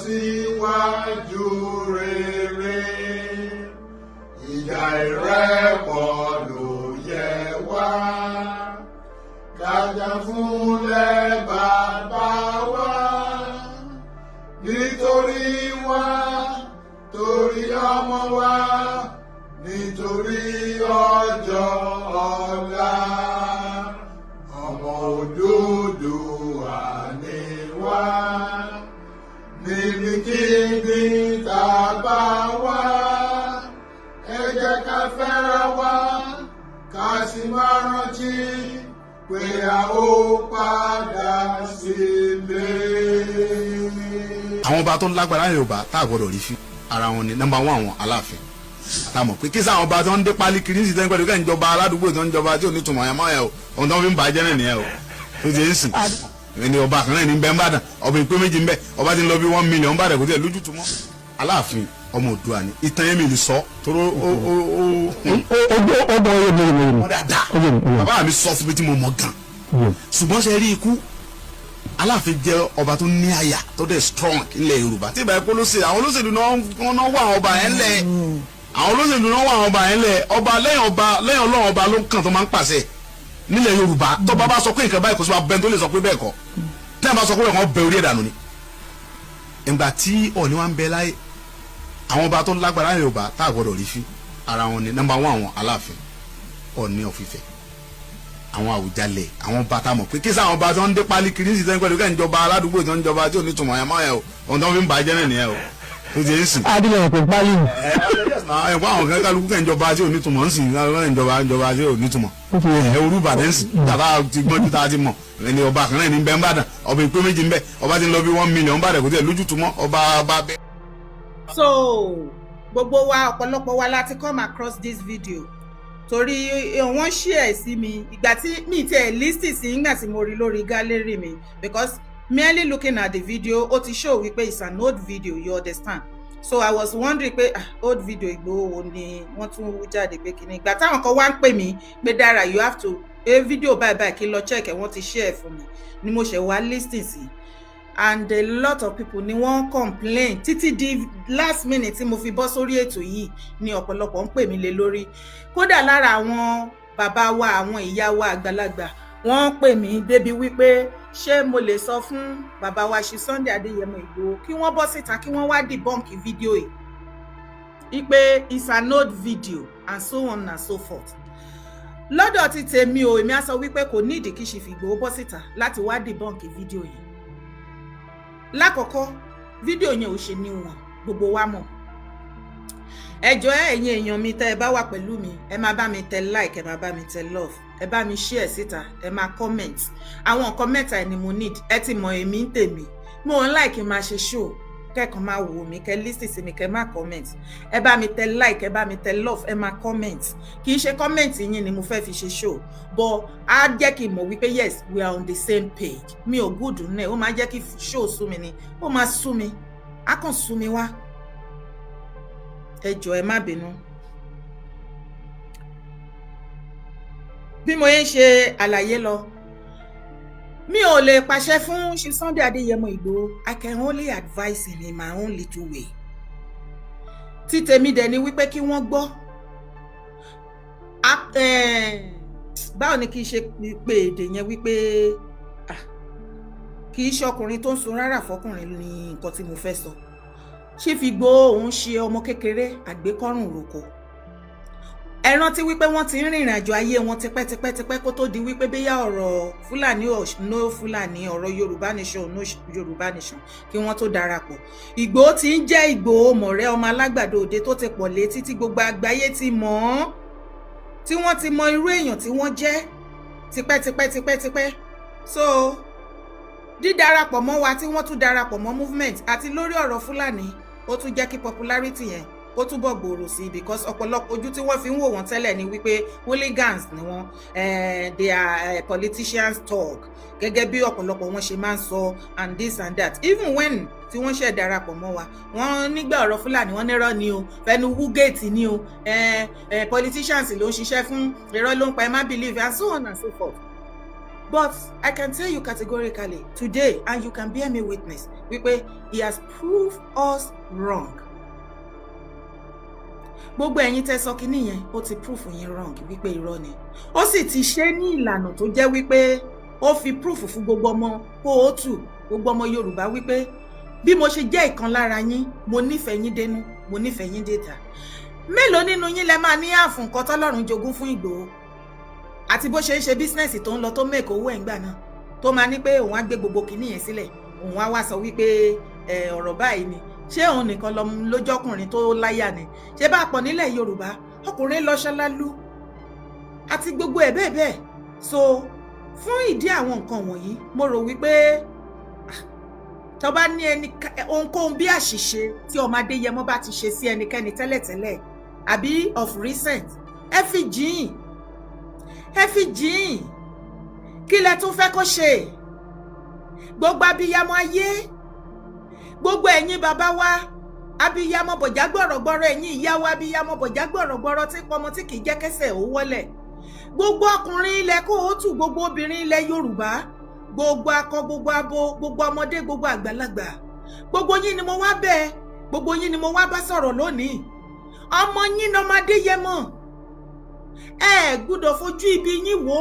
síwájú rere. Ìjà ìrẹ́pọ̀ ló yẹ wá. Kájà fúnlẹ̀ bàbá wa. Nítorí wa, torí ọmọ wa, nítorí ọjọ́ ọ̀la. Ọmọ Odùduwà ni wá. Níbikíbi tá a bá wà, ẹ jẹ́ ká fẹ́ra wa, ká sì máa rántí pé a ó padà sílé. Àwọn ọba tó ń lágbára Yorùbá tá a gbọdọ̀ rí fi ara wọn ni nọ́mbà 1 àwọn Aláàfin àtàmọ̀ pé kí sáwọn ọba tó ń dé pálí kiri ní ìsìtẹ́ pẹ̀lú kẹ́ ń jọba aládùúgbò tó ń jọba tí ò ní tùmọ̀ yẹn mọ́ ẹ̀ o ohun tó ń fi ń bàjẹ́ náà nìyẹn o tó ti ń sìn ẹni ọba kan náà ní bẹ́ẹ̀ ń bàdàn ọba ìpé méjì ń bẹ ọba ti ń lọ bí 1 million bàdàn kò tí ẹ̀ lójútùmọ̀ Aláàfin ọmọ Oòduà ni ìtàn yẹn mi lè sọ tóró ó dáadáa bàbá mi sọ fún mi tí mo mọ̀ gan ṣùgbọ́n ṣe rí ikú Aláàfin jẹ́ ọba tó ní àyà tó dẹ̀ strong ilẹ̀ Yorùbá tí ìbá ẹ̀kọ́ ló ṣe àwọn olóṣèlú náà wà àwọn ọba yẹn lẹ̀ àwọn olóṣèlú náà wà àwọn ọba yẹn lẹ̀ ọba lẹ́yìn Ọlọ́run ọba ló ń kàn tó máa ń pàṣẹ nílẹ̀ Yorùbá tó bá sọ pé nǹkan báyìí kò sí máa bẹ́ẹ̀ tó lè sọ pé bẹ́ẹ̀ kọ́ tí wọ́n bá sọ pé bẹ́ẹ̀ kọ́ bẹ orí ẹ̀dànù ni. ìgbà tí Ọọ̀ni wa ń bẹ láyé àwọn ọba tó lágbára Yorùbá tá a gbọdọ̀ rí fi ara wọn ni nọ́mbà 1 àwọn Aláàfin Ọọ̀ni of Ifẹ̀ àwọn Àwùjalẹ̀ àwọn bàtà mọ̀ pé kí sáwọn ọba tó ń dé pálí kiri ní ìsìtẹ́ pẹ̀lú kẹ́ ń jọba aládùúgbò tó ń jọba tí ò ní tùmọ̀ yẹn mọ́ ẹ̀ o ohun tó ń fi ń bàjẹ́ náà nìyẹn o tó ti ń sìn. adìyẹ kò pálí. ẹ̀kọ́ àwọn kan kálukú kẹ́ ń jọba tí ò ní tùmọ̀ ń sìn ń jọba tí ò ní tùmọ̀. Orú Ìbàdàn ń sìn tàbá ti gbọ́njú tá a ti mọ̀ ẹni ọba kan náà ní bẹ́ẹ̀ ń bàdàn ọba ìpé méjì ń bẹ ọba ti ń lọ bí 1 million bàdàn kò tí ẹ̀ lójútùmọ̀ ọba bẹ́ẹ̀. So gbogbo wa ọ̀pọ̀lọpọ̀ wa láti come across this video torí wọ́n share sí mi ìgbà tí mi tẹ̀ lísì sí nígbà tí mo rí lórí gallery mi because merely looking at the video ó ti show wípé it's an old video, you understand, so I was wondering pé old video Ìgbòho wo ni wọ́n tún jáde pé kíní ìgbà táwọn kan wá ń pè mí pé Dara you have to video bye kí lọ check ẹ̀ wọ́n ti share fún mi ni mo ṣe wá listing sí and a lot of people ni wọ́n complain títí di last minute tí mo fi bọ́ sórí ètò yìí ni ọ̀pọ̀lọpọ̀ ń pè mí lé lórí kódà lára àwọn bàbá wa àwọn ìyá wa àgbàlagbà wọ́n pè mí débi wípé ṣé mo lè sọ fún bàbá wa Ṣí Sunday Adéyẹmọ Ìgbòho kí wọ́n bọ́ síta kí wọ́n wá debunk fídíò yìí wípé it's an old video and so on and so forth. Lọ́dọ̀ ti tèmi o èmi á sọ wípé kò ní ìdí kí Ṣí Ìgbòho bọ́ síta láti wá debunk fídíò yìí. Lákọ̀ọ́kọ́ fídíò yẹn ò ṣe níwọ̀n gbogbo wa mọ̀. Ẹ jọ̀ọ́ ẹ̀yin èèyàn mi tẹ́ ẹ bá wà pẹ̀lú mi ẹ máa bá mi tẹ like ẹ máa bá mi tẹ love ẹ bá mi share síta ẹ máa comment àwọn nǹkan mẹ́ta ẹ ni mo need ẹ ti mọ̀ èmi ń tèmi mo ń like máa ṣe show kẹ́kàn máa wò mí kẹ́ listen sí mi kẹ́ máa comment ẹ bá mi tẹ like ẹ bá mi tẹ love ẹ máa comment kì í ṣe comment yín ni mo fẹ́ fi ṣe show but á jẹ́ kí n mọ̀ wípé yes we are on the same page mi ò good náà ó máa jẹ́ kí show sú mi ni ó máa sú mi á kàn sú mi wá ẹ jọ̀ọ́ ẹ má bínú. Bí mo yẹn ṣe àlàyé lọ mi ò lè pàṣẹ fún Ṣí Sunday Adéyẹmọ Ìgbòho I can only advise him in my own little way. Tí tèmi dẹ̀ ni wípé kí wọ́n gbọ́ báwo ni kì í ṣe pé èdè yẹn wípé kì í ṣe ọkùnrin tó ń sun rárá fọkùnrin ní nǹkan tí mo fẹ́ sọ. Ṣí Ìgbòho òun ṣe ọmọ kékeré àgbékọ́rùn roko ẹ rántí wípé wọ́n ti ń rìnrìn àjò ayé wọn tipẹ́tipẹ́ kó tó di wípé bóyá ọ̀rọ̀ Fúlàní no Fúlàní ọ̀rọ̀ Yorùbá nation no Yorùbá nation kí wọ́n tó darapọ̀. Ìgbòho ti ń jẹ́ Ìgbòho mọ̀rẹ́ ọmọ alágbàdo òde tó ti pọ̀ létí tí gbogbo àgbáyé ti mọ̀ ọ́n tí wọ́n ti mọ irú èèyàn tí wọ́n jẹ́ tipẹ́tipẹ́ so dídarapọ̀ mọ́ wa tí wọ́n tún darapọ̀ mọ́ movement àti lórí ọ̀rọ̀ Fúlàní ó tún jẹ́ kí popularity yẹn ó túbọ̀ gbòòrò sí because ọ̀pọ̀lọpọ̀ ojú tí wọ́n fi ń wò wọ́n tẹ́lẹ̀ ni wípé hooligans ni wọ́n they are politicians talk gẹ́gẹ́ bí ọ̀pọ̀lọpọ̀ wọn ṣe máa ń sọ and this and that even when tí wọ́n ṣe darapọ̀ mọ́ wa wọ́n nígbà ọ̀rọ̀ Fúlàní wọ́n nírọ́ ni o fẹnu wúgẹ́ẹ̀tì ni o politicians ló ń ṣiṣẹ́ fún irọ́ ló ń pa ẹ má believe and so on and so forth But I can tell you categorically today, and you can bear me witness, wípé he has proved us wrong. Gbogbo ẹ̀yin tẹ́ sọ kíní yẹn, ó ti proof yín wrong wípé irọ́ ni. Ó sì ti ṣe ní ìlànà tó jẹ́ wípé ó fi proof fún gbogbo ọmọ kóòtù, gbogbo ọmọ Yorùbá wípé bí mo ṣe jẹ́ ìkan lára yín, mo nífẹ̀ẹ́ yín dénú, mo nífẹ̀ẹ́ yín déta. Mélòó nínú yín lẹ máa ní àfùn kan tọ́lọ́run jogún fún Ìgbòho? Àti bó ṣe ń ṣe business tó ń lọ tó make owó ẹ̀ ń gbà náà, tó máa ní pé òun á gbé gbogbo kíní yẹn sílẹ̀, òun á wá sọ wípé ọ̀rọ̀ báyìí ni. Ṣé òun nìkan lójọ́kùnrin tó láyà ni? Ṣé bá pọ̀ nílẹ̀ Yorùbá ọkùnrin lọ ṣálálú àti gbogbo ẹ̀ bẹ́ẹ̀ bẹ́ẹ̀. So fún ìdí àwọn nǹkan wọ̀nyí, mo rò wípé tó bá ní ohunkóhun bí àṣìṣe tí ọmọ Adéyẹmọ bá ti ṣe sí ẹnikẹ́ni tẹ́lẹ̀tẹ́lẹ̀ àbí of recent, ẹ fi jìn. Kí lẹ tún fẹ́ kó ṣe? Gbogbo abiyamọ ayé, gbogbo ẹ̀yin bàbá wa abiyamọ bọ̀já gbọ̀rọ̀gbọ̀rọ̀, ẹ̀yin ìyá wa abiyamọ bọ̀já gbọ̀rọ̀gbọ̀rọ̀ tí pọmọ tí kì í jẹ́ kẹsẹ̀ ó wọlẹ̀. Gbogbo ọkùnrin ilẹ̀ kóòtù, gbogbo obìnrin ilẹ̀ Yorùbá, gbogbo akọ, gbogbo abo, gbogbo ọmọdé, gbogbo àgbàlagbà, gbogbo yín ni mo wá bẹ̀, gbogbo yín ni mo wá bá sọ̀rọ̀ lónìí. Ọmọ yín ni ọmọ Adéyẹmọ, ẹ gbọ́dọ̀ fojú ibi yín wò.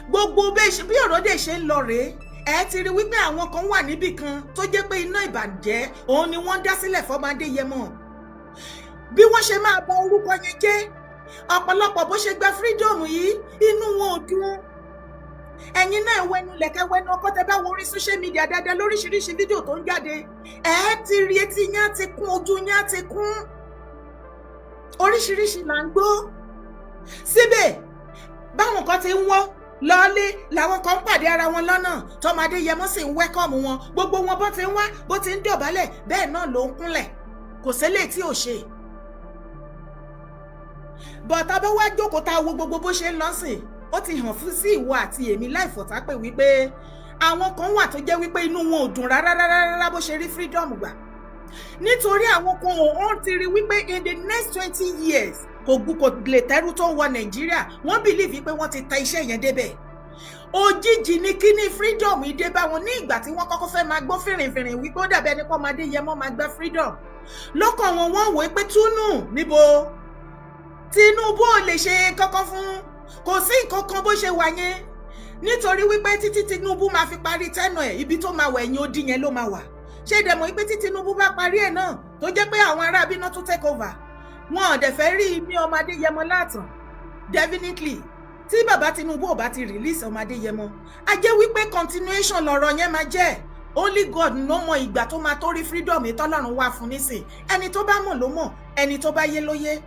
Gbogbo bí ọ̀rọ̀ dẹ̀ ṣe ń lọ rèé, ẹ ti rí wípé àwọn kan wà níbì kan tó jẹ́ pé iná ìbàjẹ́ òun ni wọ́n dá sílẹ̀ fọ́mọ Adéyẹmọ. Bí wọ́n ṣe máa bà orúkọ yẹn jẹ́, ọ̀pọ̀lọpọ̀ bó ṣe gba freedom yìí, inú wọn ò dùn. Ẹ̀yin náà wẹnu lẹ̀kẹ́ wẹnu ọkọ tẹ́ bá wo orí social media dáadáa lóríṣiríṣi fídíò tó ń jáde, ẹ ti rí etí yín á ti kún, ojú yín á ti kún. Oríṣiríṣi là ń gbọ́. Síbẹ̀ báwọn kan ti ń wọ́ lọ́ọ́lé làwọn kan ń pàdé ara wọn lọ́nà, tọ́mọ Adéyẹmọ sì ń wẹ́kọ̀mù wọn. Gbogbo wọn bó ti ń wá, bó ti ń dọ̀bálẹ̀, bẹ́ẹ̀ náà ló ń kúnlẹ̀, kò sílẹ̀ tí ò ṣe. Bọ̀tá bá wá jókòó tá a wo gbogbo bó ṣe ń lọ sìn, ó ti hàn fún sí ìwọ àti èmi láìfọ̀tá pé wípé àwọn kan wà tó jẹ́ wípé inú wọn ò dùn rárá bó ṣe rí freedom gbà. Nítorí àwọn kan ò ti rí wípé in the next 20 years kò lè tẹ́rù tó ń wọ Nàìjíríà, wọ́n believe pé wọ́n ti ta iṣẹ́ yẹn débẹ̀. Òjijì ni kíní freedom ìdè bá wọn ní ìgbà tí wọ́n kọ́kọ́ fẹ́ máa gbọ́ fìrìnfìrìn wípé ó dàbí ẹni pé ọmọ Adéyẹmọ máa gba freedom. Lọ́kàn wọn wọ́n wò pé túnú níbo Tinubu ò lè ṣe kankan fún, kò sí nǹkan kan bó ṣe wà yẹn, nítorí wípé títí Tinubu máa fi parí tẹ́nà ẹ̀, ibi tó máa wà ẹ̀yìn odi yẹn ló máa wà. Ṣé dẹ̀ mọ̀ wípé tí Tinubu bá parí ẹ̀ náà tó jẹ́ pé àwọn ará bíná tún take over, wọn ò dẹ̀ fẹ́ rí ní ọmọ Adéyẹmọ látàn. Definitely tí bàbá Tinubu ò bá ti release ọmọ Adéyẹmọ, a jẹ́ wípé continuation lọ̀rọ̀ yẹn máa jẹ́. Only God ló mọ ìgbà tó máa tó rí freedom ìtọ́lọ́run wà fún nísìn. Ẹni tó bá mọ̀ ló mọ̀, ẹni tó bá yé ló yé.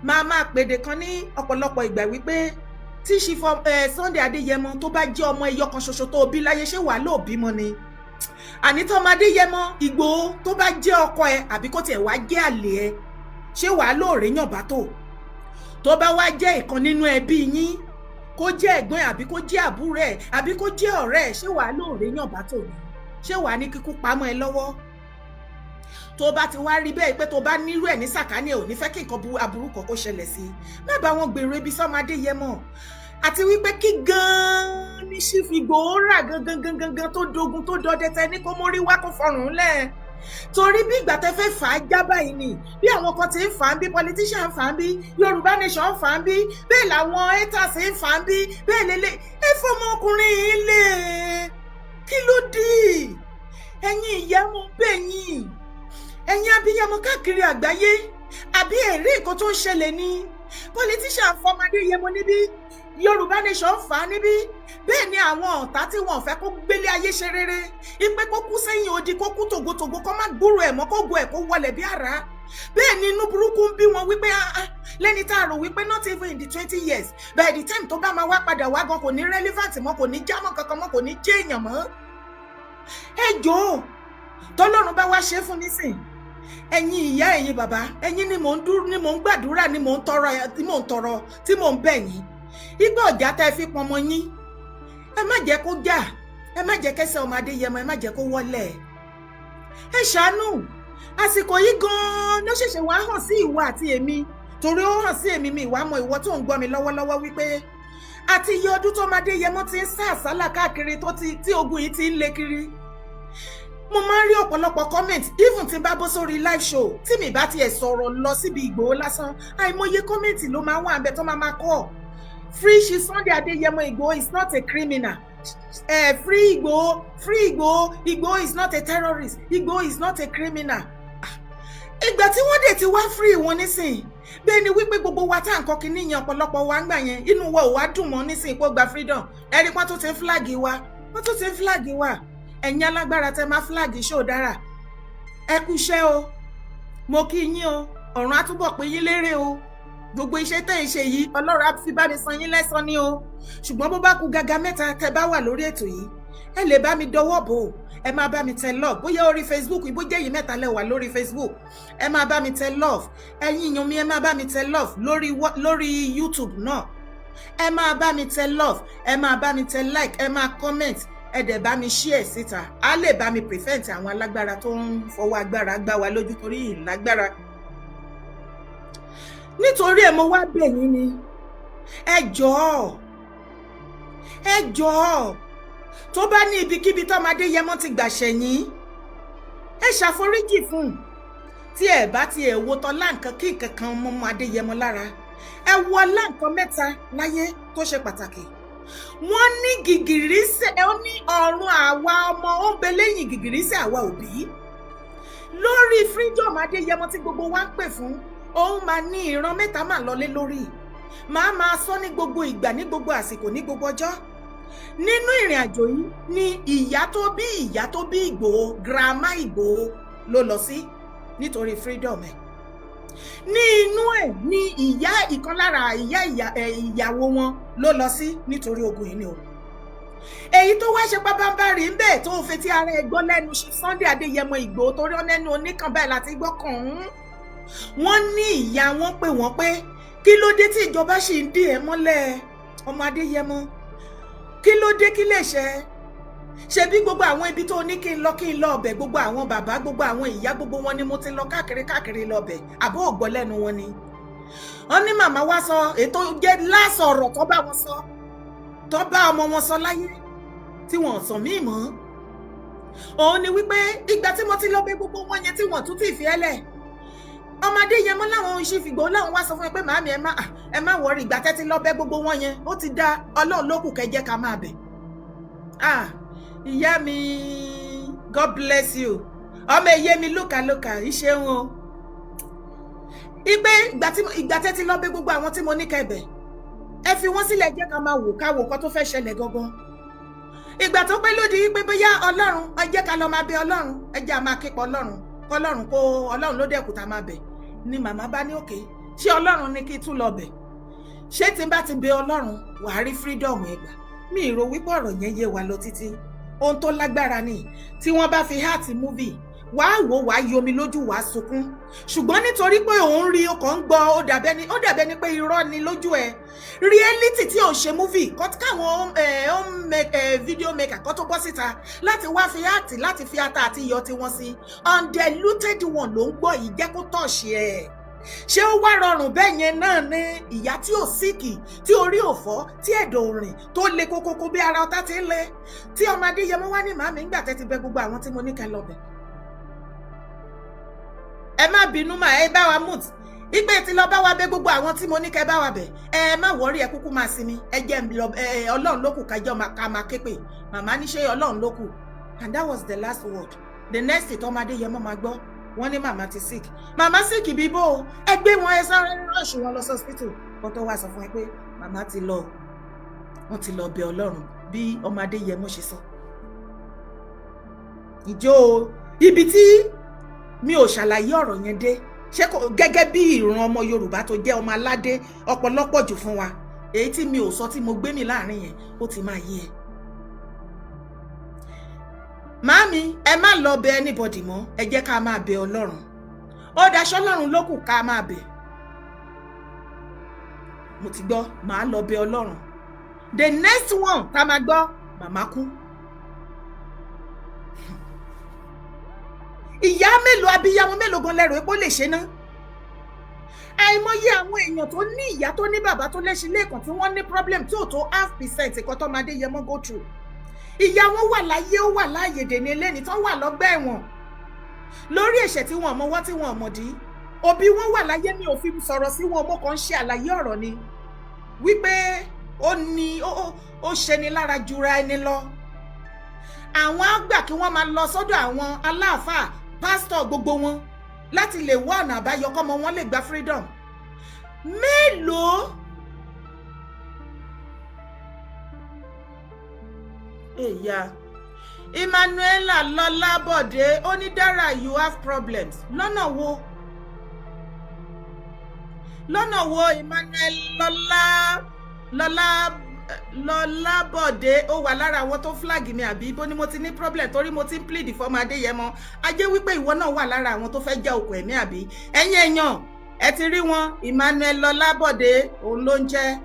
Máa pèdè kan ní ọ̀pọ̀lọpọ̀ ìgbà wípé tí Sunday Adéyẹmọ tó bá jẹ́ ọmọ ẹyọ kan ṣoṣo tó bí láyé, ṣé wàá lóò bímọ ni? Àní tó ọmọ Adéyẹmọ Ìgbòho tó bá jẹ́ ọkọ ẹ àbí kó tiẹ̀ wá jẹ́ àlè ẹ, ṣé wàá lóòrè yàn bá tó bá wá jẹ́ ìkan nínú ẹbí yín, kó jẹ́ ẹ̀gbọ́n ẹ̀ àbí kó jẹ́ àbúrò ẹ̀ àbí kó jẹ́ ọ̀rẹ́ ẹ̀, ṣé wàá lóòrè yàn bá ni? Ṣé wàá ní kíkú pamọ́ ẹ lọ́wọ́? Tó bá ti wá rí bẹ́ẹ̀ pé tó bá nírú ẹ̀ ní sàkání ẹ̀ ò ní fẹ́ kí nǹkan aburú kan kó ṣẹlẹ̀ sí, má bá wọn gbèrò ibi sọ́mọ Adéyẹmọ. Àti wípé kí gan-an ní Chief Ìgbòho rà gangan tó dogun tó dọdẹ tẹ ní kó mórí wá kó fọrùn lẹ̀. Torí bí ìgbà tẹ fẹ́ fà á já báyìí ni, bí àwọn kan ti ń fà á bí, politician fà á bí, Yorùbá nation fà á bí, bẹ́ẹ̀ làwọn haters ń fà á bí, bẹ́ẹ̀ lélẹ̀ ẹ fọmọ ọkùnrin yìí lẹ̀. Kí ló dé? Ẹ̀yin ìyá mo bẹ̀ yín, ẹ̀yin abiyamọ káàkiri àgbáyé, àbí ẹ̀rí nǹkan tó ń ṣẹlẹ̀ ni? Politician fọmọ Adéyẹmọ níbí, Yorùbá nation fà á níbí, bẹ́ẹ̀ ni àwọn ọ̀tá tí wọn ò fẹ́ kó gbélé ayé ṣe rere, ìpè kó kú sẹ́yìn odi, kó kú tògótògó, kó má gbúrò ẹ̀ mọ́, kó go ẹ̀ kó wọlẹ̀ bí àrá. Bẹ́ẹ̀ ni inú burúkú ń bí wọn wípé lẹ́ni tá a rò wípé not even in the 20 years by the time tó bá máa wá padà wá gan kò ní relevant mọ́, kò ní jámọ́ kankan mọ́, kò ní jẹ́ èèyàn mọ́. Ẹ jọ̀ọ́ tọ́lọ́run bá wá ṣe fún nísìn, ẹ̀yin ìyá ẹ̀yin bàbá, ẹ̀yin ni mò ń gbàdúrà, ni mò ń tọrọ, tí mò ń bẹ̀ yín. Igbá ọ̀já tẹ́ fi pọnmọ yín, ẹ má jẹ́ kó jà, ẹ má jẹ́ kẹsẹ̀ ọmọ Adéyẹmọ, ẹ má jẹ́ kó wọlẹ̀. Ẹ ṣàánú, àsìkò yìí gan-an ló ṣẹ̀ṣẹ̀ wá hàn sí ìwọ àti èmi, torí ó hàn sí èmi mi ìwà mọ ìwọ tó ń gbọ́ mi lọ́wọ́lọ́wọ́ wípé àti iye ọdún tó máa Adéyẹmọ ti ń sá àsálà káàkiri tí ogun yìí ti ń lé kiri. Mo máa ń rí ọ̀pọ̀lọpọ̀ comment even tí n bá bọ́ sórí live show tí mi bá tiẹ̀ sọ̀rọ̀ lọ síbi Ìgbòho lásán, àìmọye comment ló máa wà ńbẹ̀ tó máa kọ́. Free Sunday Adéyẹmọ, Ìgbòho is not a criminal. Free Ìgbòho, Ìgbòho is not a terrorist, Ìgbòho is not a criminal. Ìgbà tí wọ́n dẹ̀ ti wá free wọn nísìn, bẹ́ẹ̀ ni wípé gbogbo wa tá à ń kọ́ kínní yẹn ọ̀pọ̀lọpọ̀ wa ń gbà yẹn, inú wa ò wá dùn mọ́ nísìn pé ó gba freedom. Ẹ̀rí pọ́n tó ti ń flag wa, ẹ̀yin alágbára tẹ máa flag show dára. Ẹ kú iṣẹ́ o, mo kí yín o, ọ̀run á túbọ̀ pé yín lérè o. Gbogbo iṣẹ́ tẹ́ ń ṣe yìí, Ọlọ́run á fi bá mi san yín lẹ́san ni o. Ṣùgbọ́n bó bá kù gàgà mẹ́ta tẹ bá wà lórí ètò yìí, ẹ lè bá mi dọwọ́ bò ó. Ẹ máa bá mi tẹ love, bóyá orí Facebook, bó jẹ́ yìí mẹ́ta lẹ wà lórí Facebook, ẹ máa bá mi tẹ love. Ẹ̀yin èèyàn mi, ẹ máa bá mi tẹ love lórí YouTube náà. Ẹ máa bá mi tẹ love, ẹ máa bá mi tẹ like, ẹ máa comment, ẹ dẹ̀ bá mi share síta. Á lè bá mi prevent àwọn alágbára tó ń fọwọ́ agbára gbá wa lójú torí ìlágbára. Nítorí ẹ mo wá bẹ̀ yín ni, ẹ jọ̀ọ́ tó bá ní ibikíbi tó máa Adéyẹmọ ti gbà ṣẹ̀yìn, ẹ ṣàforíjì fún. Tí ẹ bá ti ẹ̀ wo tọ́lá nǹkan kí nǹkan kan mọ́ Adéyẹmọ lára, ẹ wo ọlá nǹkan mẹ́ta láyé tó ṣe pàtàkì. Wọ́n ní gìgìrísẹ̀, ó ní ọ̀run àwa ọmọ ó ń bẹ lẹ́yìn gìgìrísẹ̀ àwa òbí. Lórí freedom Adéyẹmọ tí gbogbo wa ń pè fún, òun máa ní ìran mẹ́ta máa lọlé lórí. Máa sọ ní gbogbo ìgbà, ní gbogbo àsìkò, ní gbogbo ọjọ́. Nínú ìrìn àjò yìí ni ìyá tó bí Ìgbòho, grandma Ìgbòho ló lọ sí nítorí freedom ẹ̀. Ní inú ẹ̀ ni ìyá ìkan lára ìyàwó wọn ló lọ sí nítorí ogun yìí ni o. Èyí tó wá ṣe pápánbárì ń bẹ̀ tó fetí ara ẹ̀ gbọ́ lẹ́nu Sunday Adéyẹmọ Ìgbòho torí ọ̀nẹ́nu oníkan báyìí láti gbọ́ kàn án. Wọ́n ní ìyá wọn pè wọ́n pé kí ló dé tí ìjọba ṣì ń dì ẹ́ mọ́lẹ̀ ọmọ Adéyẹmọ, kí ló dé, kí lè ṣe bí gbogbo àwọn ibi tó ní kí n lọ ọbẹ̀, gbogbo àwọn bàbá, gbogbo àwọn ìyá, gbogbo wọn ni mo ti lọ káàkiri lọ ọbẹ̀, àbó ògbọ́ lẹ́nu wọn ni. Wọ́n ní màmá wá sọ ètò jẹ́ lásọ̀rọ̀ tó bá wọn sọ, tó bá ọmọ wọn sọ láyé tí wọ́n sọ mí mọ́. Òun ni wípé ìgbà tí mo ti lọ bẹ̀ gbogbo wọn yẹn tí wọ́n tún ti fi ẹlẹ̀, ọmọ Adéyẹmọ láwọn ìṣèfìgbò láwọn wá sọ fún ẹ pé màámi ẹ má wọrí, ìgbà tẹ́ ti lọ bẹ̀ gbogbo wọn yẹn ó ti dá, Ọlọ́run ló kù kẹ́ jẹ́ ká máa bẹ̀. Ìyá mi, God bless you. Ọmọ èyé mi lókàlókà ìṣeun o. Ìgbé ìgbà tẹ́ ti lọ bẹ̀ gbogbo àwọn tí mo ní kẹ́bẹ̀, ẹ fi wọ́n sílẹ̀ jẹ́ ká máa wò nǹkan tó fẹ́ ṣẹlẹ̀ gangan. Ìgbà tó pẹ́ lódì pé bóyá Ọlọ́run, ẹ jẹ́ ká lọ máa bẹ̀ Ọlọ́run, ẹ jẹ́ a máa képe Ọlọ́run, Ọlọ́run ló dẹ̀kù tá máa bẹ̀. Ni màmá bá ní òkè, ṣé Ọlọ́run ní kí tún lọ bẹ̀? Ṣé tí n bá ti bẹ̀ Ọlọ́run wàá rí freedom ẹgbà? Mi ìrò wípé ọ̀rọ̀ yẹn yé wa lọ títí. Ohun tó lágbára ni tí wọ́n bá fi heart movie wàá wò wàá yomi lójú wàá sunkún. Ṣùgbọ́n nítorí pé òun rí ọkàn ń gbọ́, ó dàbẹ́ ni pé irọ́ ni lójú ẹ̀. Reality tí ò ṣe movie káwọn video maker kan tó bọ́ síta láti wá fi heart, láti fi ata àti iyọ̀ tí wọ́n sí, undiluted one ló ń gbọ́ yìí, jẹ́ kó tọ̀ṣì ẹ̀. Ṣé ó wá rọrùn bẹ́ẹ̀ yẹn náà ní ìyá tí ò síkì, tí orí ò fọ́, tí ẹ̀dọ̀ ò rìn, tó le kókókó bí ara ọ̀tá ti ń le, tí ọmọ Adéyẹmọ wá ní màmí ńgbà tẹ́ ti bẹ̀ gbogbo àwọn tí mo ní kẹ́ lọ bẹ̀. Ẹ má bínú mà, ẹ bá wa mut ìpè tí lọ bá wa bẹ̀ gbogbo àwọn tí mo ní kẹ́ bá wa bẹ̀, ẹ má wọrí, ẹ kúkú máa sinmi, ẹ jẹ́ Ọlọ́run ló kù kájọ́ ká máa ké pè. Màmá ní ṣé Ọlọ́run ló kù, and that was the last word. The next thing ọmọ Adéyẹmọ máa gbọ́, wọ́n ní màmá ti sick. Màmá sick bíbó, ẹ gbé wọn, ẹ sáré rush wọn lọ sí hospital. Kó tó wá sọ fún ẹ pé màmá ti lọ, wọ́n ti lọ bẹ̀ Ọlọ́run bí ọmọ Adéyẹmọ ṣe sọ. Ìjọ ibi tí mi ò ṣàlàyé ọ̀rọ̀ yẹn dé, ṣé kò gẹ́gẹ́ bí ìran ọmọ Yorùbá tó jẹ́ ọmọ aládé ọ̀pọ̀lọpọ̀ jù fún wa, èyí tí mi ò sọ tí mo gbé mi láàrin yẹn ó ti máa yé ẹ. Màámi, ẹ má lọ bẹ̀ anybody mọ́, ẹ jẹ́ ká máa bẹ̀ Ọlọ́run. Ó daṣọ́ Ọlọ́run ló kù ká máa bẹ̀. Mo ti gbọ́, màá lọ bẹ̀ Ọlọ́run. The next one tá máa gbọ́, màmá kú. Ìyá mélòó, abiyamọ mélòó gan lẹ́rù epo lè ṣe ná? àìmọye àwọn èèyàn tó ní ìyá tó ní bàbá tó lẹ́sìn lẹ́ẹ̀kan tí wọ́n ní problem tí ò tó 0.5% nǹkan tó máa dé yẹmọ́ go through. Ìyá wọn wà láyé ó wà láàyè dèní eléni tó wà lọ́gbà ẹ̀wọ̀n lórí ẹ̀ṣẹ̀ tí wọn mọwọ́ tí wọn mọ̀dí. Òbí wọn wà láyé mi ò fi sọ̀rọ̀ sí wọn mo kàn ń ṣe àlàyé ọ̀rọ̀ ni wípé ó ṣe ni lára jura ẹni lọ. Àwọn àgbà kí wọ́n máa lọ sọ́dọ̀ àwọn aláàfáà pásítọ̀ gbogbo wọn láti lè wá ọ̀nà àbáyọ kọ́mọ wọn lè gba freedom. Mélòó èyà Emmanuela Lọ́lábọ̀dé onídàrá you have problems lọ́nà wo Emmanuel Lọ́lábọ̀dé ó wà lára àwọn tó flag mi àbí bó ni mo ti ní problem torí mo ti ń plead fọ́mọ Adéyẹmọ ajé wípé ìwọ náà wà lára àwọn tó fẹ́ jẹ́ okùn ẹ̀mí àbí ẹ̀yin èèyàn ẹ ti rí wọn Emmanuel Lọ́lábọ̀dé òun ló ń jẹ́.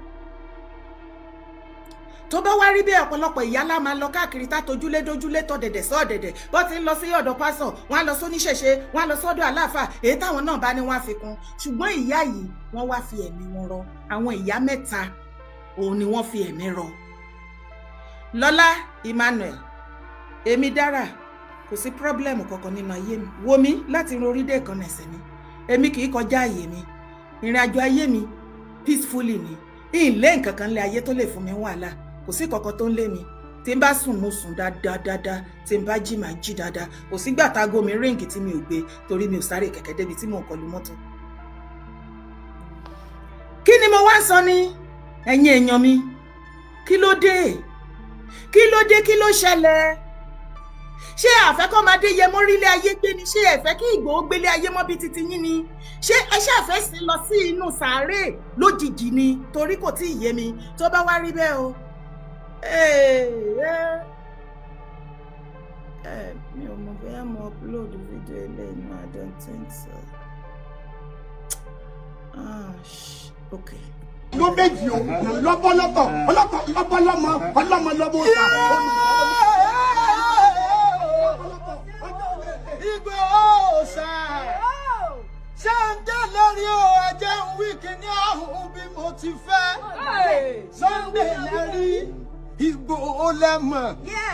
Tó bá wá rí bí ọ̀pọ̀lọpọ̀ ìyá lá máa lọ káàkiri tá tojúlé dójúlé tọ́ dẹ̀dẹ̀ sọ́ dẹ̀dẹ̀ bó ti ń lọ sí ọ̀dọ̀ pásọ̀ wọ́n á lọ sóníṣẹ̀ṣe wọ́n á lọ sọ́dọ̀ aláàfáà èyí táwọn náà bá ní wọ́n á fi kún ṣùgbọ́n ìyá yìí wọ́n wá fi ẹ̀mí wọn rọ àwọn ìyá mẹ́ta òun ni wọ́n fi ẹ̀mí rọ. Lọ́lá Emmanuel èmi dára kò sí pírọ́blẹ́mù kankan nínú ayé mi wo mi láti rin orí dé ìkànnì ẹ̀sẹ̀ mi èmi kì í kọjá àyè mi ìrìn àjò ayé mi peacefully ni ìlé nǹkan kan lé ayé tó lè fún mi wàhálà kò sí kankan tó ń lé mi tí n bá sùn mo sùn dáadáa tí n bá jí màá jí dáadáa kò sígbà táago mi ríǹgì tí mi ò gbé torí mi ò sáré kẹ̀kẹ́ débi tí mò ń kọlu mọ́tò. Kí ni mo wá ń sọ ni ẹ̀yin èèyàn mi kí ló dé kí ló ṣẹlẹ̀ ṣé àfẹ́kọ́ máa dé yẹmọ orílẹ̀ ayé gbé ni ṣé ẹ̀fẹ́ kí Ìgbòho gbélé ayé mọ́ bí titi yín ni ṣé ẹ ṣàfẹ́ sí lọ sí inú sàárè lójijì ni torí kò tí ì yé mi tó bá wá rí bẹ́ẹ̀ o. Mi ò mọ̀ bóyá mo upload video eléyìí no I don't think so. Okay. Ló méjì o lọ́bọ́lọ́bọ̀ lọ́bọ́lọ́mọ ọlọ́mọ lọ́bọ́ ta. Ìgbòho ṣá ṣé ń jẹ́ lórí o ẹ̀jẹ̀ ń wí kíní àhùn bí mo ti fẹ́. Sunday lẹ́rí Ìgbòho lẹ́mọ̀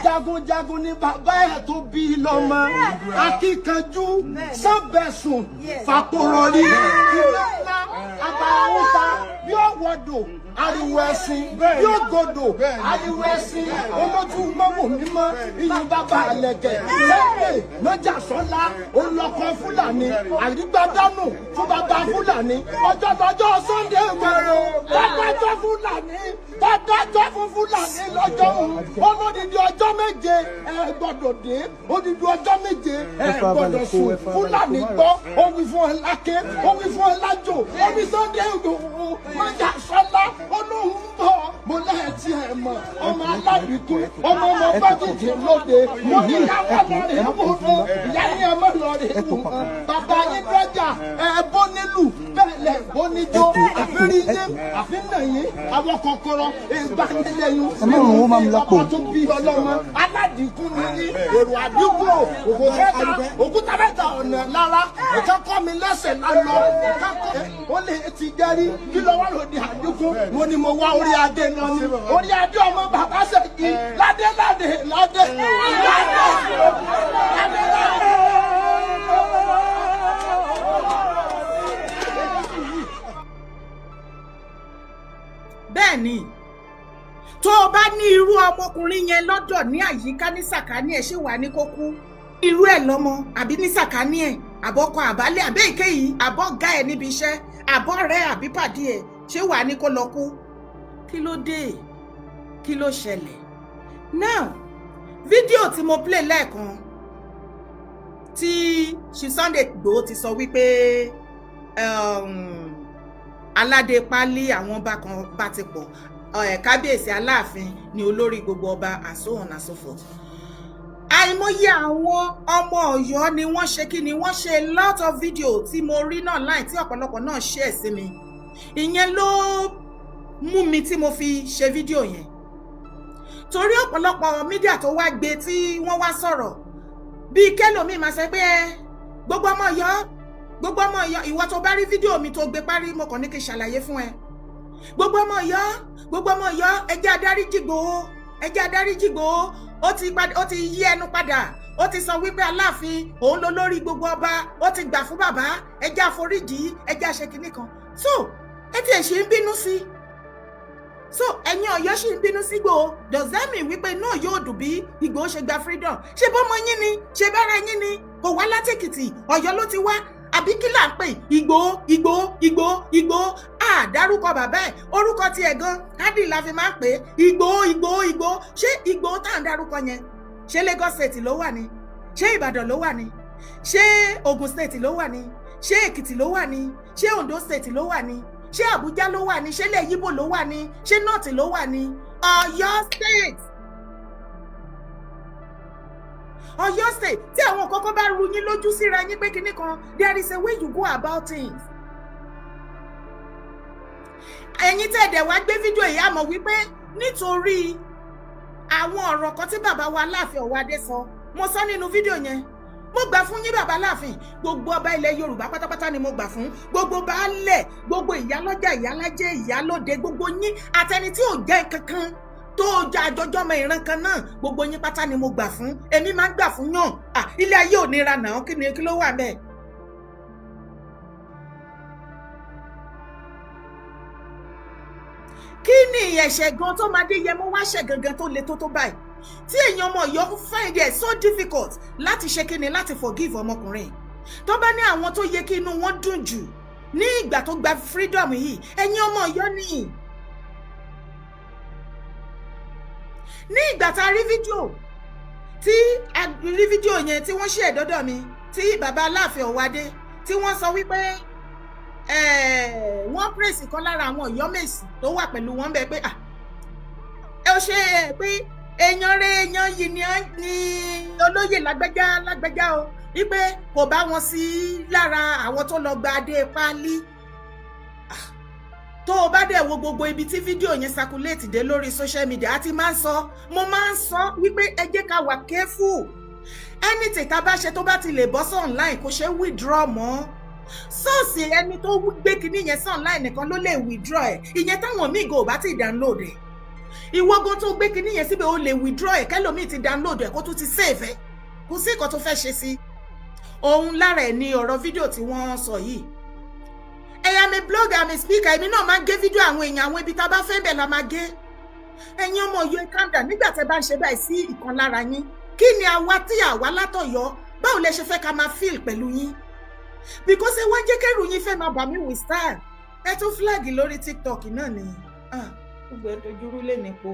jagunjagun ni bàbá ẹ̀ tó bí lọ́mọ akíkanjú sábẹ̀sùn fàkúrọ̀rí ilé ńlá àbáwọ́ta yóò wọ́dọ̀ ariwo ẹ̀sìn yóò gòdò ariwo ẹ̀sìn olójú mọ́mọ́ mímọ́ iyùn bàbá àlẹ̀kẹ̀ lẹ́gbẹ̀ẹ́ lọ́jà sọ́lá olùkọ́ fúlàní àrígbádánù fún bàbá fúlàní ọjọ́ Sunday gbẹ̀rẹ̀ dádájọ́ fúlàní dádájọ́ fún fúlàní lọ́jọ́ olódìdí ọjọ́ méje ẹ gbọ́dọ̀ dé odidi ọjọ́ méje ẹ gbọ́dọ̀ sùn fúlàní gbọ́ ó wí fún ẹ lákè ó wí fún ẹ lájò ó wí Sunday Igboho lọ́jà sọ́lá olóhùn ń bọ̀ mo láti ẹ̀ mọ̀ ọmọ alábìkún ọmọ bájújì lóde mo ní yàrá lọ́rẹ̀ wò ó ìyá yẹn ọmọ lọ́rẹ̀ wò ó bàbá yín dọ́jà ẹ̀ bó nílù bẹ́ẹ̀ lẹ̀ bó níjó àfírí ilé àfínàyín àwọn kọ̀kọ̀rọ̀ ìgbanilẹ́yìn ọmọ tó bí ọlọ́mọ aládìkún mi ní èrò àdúgbò òkúta mẹ́ta ọ̀nà lára ẹ̀ka kọ́ mi lẹ́sẹ̀ lálọ́ ẹ̀ka kọ́ ó lè ti jẹ́rí kí lọ́wọ́ lòdì àdúgbò mo ní mo wá orí adé náà ni orí adé ọmọ bàbá ṣèjì ládé. Bẹ́ẹ̀ ni tó o bá ní irú ọmọkùnrin yẹn lọ́dọ̀ ní àyíká ní sàkání ẹ̀ ṣé wà ní kó kú irú ẹ̀ lọ́mọ àbí ní sàkání ẹ̀ àbọ̀kọ àbálẹ̀ àbẹ́ ìkéyìí àbọ̀ ga ẹ̀ níbi iṣẹ́ àbọ̀ rẹ̀ àbí pàdé ẹ̀ ṣé wà ní kó lọ kú kí ló dé kí ló ṣẹlẹ̀ now fídíò tí mo play lẹ́ẹ̀kan tí Sunday Igboho ti sọ wípé aládé pálí àwọn bá ti pọ̀ kábíyèsí aláàfin ni olórí gbogbo ọba and so on and so forth. àìmọye àwọn ọmọ Ọ̀yọ́ ni wọ́n ṣe kí ni wọ́n ṣe lot of video tí mo rí náà láì tí ọ̀pọ̀lọpọ̀ náà share sí mi ìyẹn ló mú mi tí mo fi ṣe fídíò yẹn torí ọ̀pọ̀lọpọ̀ mídíà tó wá gbé tí wọ́n wá sọ̀rọ̀ bíi kẹ́lòmíì máa ṣe pé gbogbo ọmọ Ọ̀yọ́ gbogbo ọmọ Ọ̀yọ́ ìwọ tó bá rí fídíò mi tó gbé parí mo kàn ní kí n ṣàlàyé fún ẹ gbogbo ọmọ Ọ̀yọ́ ẹ jẹ́ adáríjì Ìgbòho ẹ jẹ́ adáríjì Ìgbòho ó ti yí ẹnu padà ó ti sọ wípé Aláàfin òun ló lórí gbogbo ọba ó ti gbà fún bàbá ẹ jẹ́ àforíjì ẹ jẹ́ àṣẹ kìíní kan so ẹ ti ẹ̀ ṣe ń bínú sí so ẹ̀yin Ọ̀yọ́ ṣì ń bínú sí Ìgbòho does that mean wípé náà yóò dùn bí Ìgbòho ṣe gba freedom ṣe bọ́mọ yín ni ṣe bára yín ni kò wá látèkìtì Ọ̀yọ́ ló ti wá àbí kí là ń pè Ìgbòho dárúkọ bàbá ẹ̀ orúkọ tiẹ̀ gan kádì la fi máa ń pè Ìgbòho ṣé Ìgbòho tá à ń dárúkọ yẹn ṣé Lagos state ló wà ní ṣé Ìbàdàn ló wà ní ṣé Ògùn state ló wà ní ṣé Èkìtì ló wà ní ṣé Ondo state ló wà ní ṣé Àbújá ló wà ní ṣé ilẹ̀ Yíbò ló wà ní ṣé North ló wà ní Ọ̀yọ́ state Ọ̀yọ́ state tí àwọn kọ́kọ́ bá ru yín lójú síra yín pé kinní kan there is a way you go about things. ẹ̀yin tẹ̀dẹ̀ wá gbé fídíò yìí àmọ́ wípé nítorí àwọn ọ̀rọ̀ kan tí bàbá wa Aláàfin Ọ̀wádé sọ mo sọ nínú fídíò yẹn mo gbà fún yín bàbá Aláàfin gbogbo ọba ilẹ̀ Yorùbá pátápátá ni mo gbà fún gbogbo baálẹ̀ gbogbo ìyálọ́jà ìyálájẹ́ ìyálóde gbogbo yín àtẹni tí ò jẹ́ kankan tó jà àjọjọ́ ọmọ ìran kan náà gbogbo yín pátá ni mo gbà fún èmi máa ń gbà fún yàn ilé ayé ò nira náà kí ló wà bẹ́ẹ̀. kí ni ẹ̀ṣẹ̀ gan tó máa dé Yẹmọ wá ṣẹ̀ gangan tó le tó báyìí tí èèyàn ọmọ Ọ̀yọ́ find it so difficult láti ṣe kíni láti forgive ọmọkùnrin tó bá ní àwọn tó yẹ kí inú wọn dùn jù ní ìgbà tó gba freedom yìí ẹ̀yin ọmọ Ọ̀yọ́ nìyí. ní ìgbà tá a rí fídíò yẹn tí wọ́n ṣe ẹ̀dọ́dọ̀ mi tí bàbá Aláàfin Ọ̀wádé tí wọ́n sọ wípé wọ́n praise kan lára àwọn Ọ̀yọ́mèsì tó wà pẹ̀lú wọn bẹ́ẹ̀ pé ẹ ó ṣe pé èèyàn yìí ni olóyè lágbẹ́já o wípé kò bá wọn sí lára àwọn tó lọ gba adé páálí tó o bá dẹ̀ wo gbogbo ibi tí fídíò yẹn circulate dé lórí social media àti mo máa ń sọ wípé ẹ jẹ́ ká wà careful anything tá a bá ṣe tó bá ti lè bọ́ sí online kò ṣe withdraw mọ́ sọ́ọ̀sì ẹni tó gbé kinní yẹn sí online nìkan ló lè withdraw ẹ̀ ìyẹn táwọn míì go bá ti download ẹ̀ ìwọ́gun tó gbé kinní yẹn síbẹ̀ ó lè withdraw ẹ̀ kẹ́lòmíì ti download ẹ̀ kó tún ti save ẹ̀ kò sí nǹkan tó fẹ́ ṣe sí òun lára ẹ̀ ní ọ̀rọ̀ fídíò tí wọ́n sọ yìí ẹ̀yà mi blogger mi speaker èmi náà máa ń gé fídíò àwọn èèyàn àwọn ibi tá a bá fẹ́ bẹ̀ la máa gé ẹ̀yin ọmọ Ọ̀yọ́ calm down nígbà tẹ́ bá ń ṣe báyìí sí ìkan lára yín kí ni àwa tí àwa látọ̀yọ́ báwo lẹ ṣe fẹ́ ká máa feel pẹ̀lú yín because ẹ wá jẹ́ kẹ́rù yín fẹ́ máa bà mí with style ẹ tún flag lórí TikTok náà ni gbogbo ẹ dojúrú lè nípo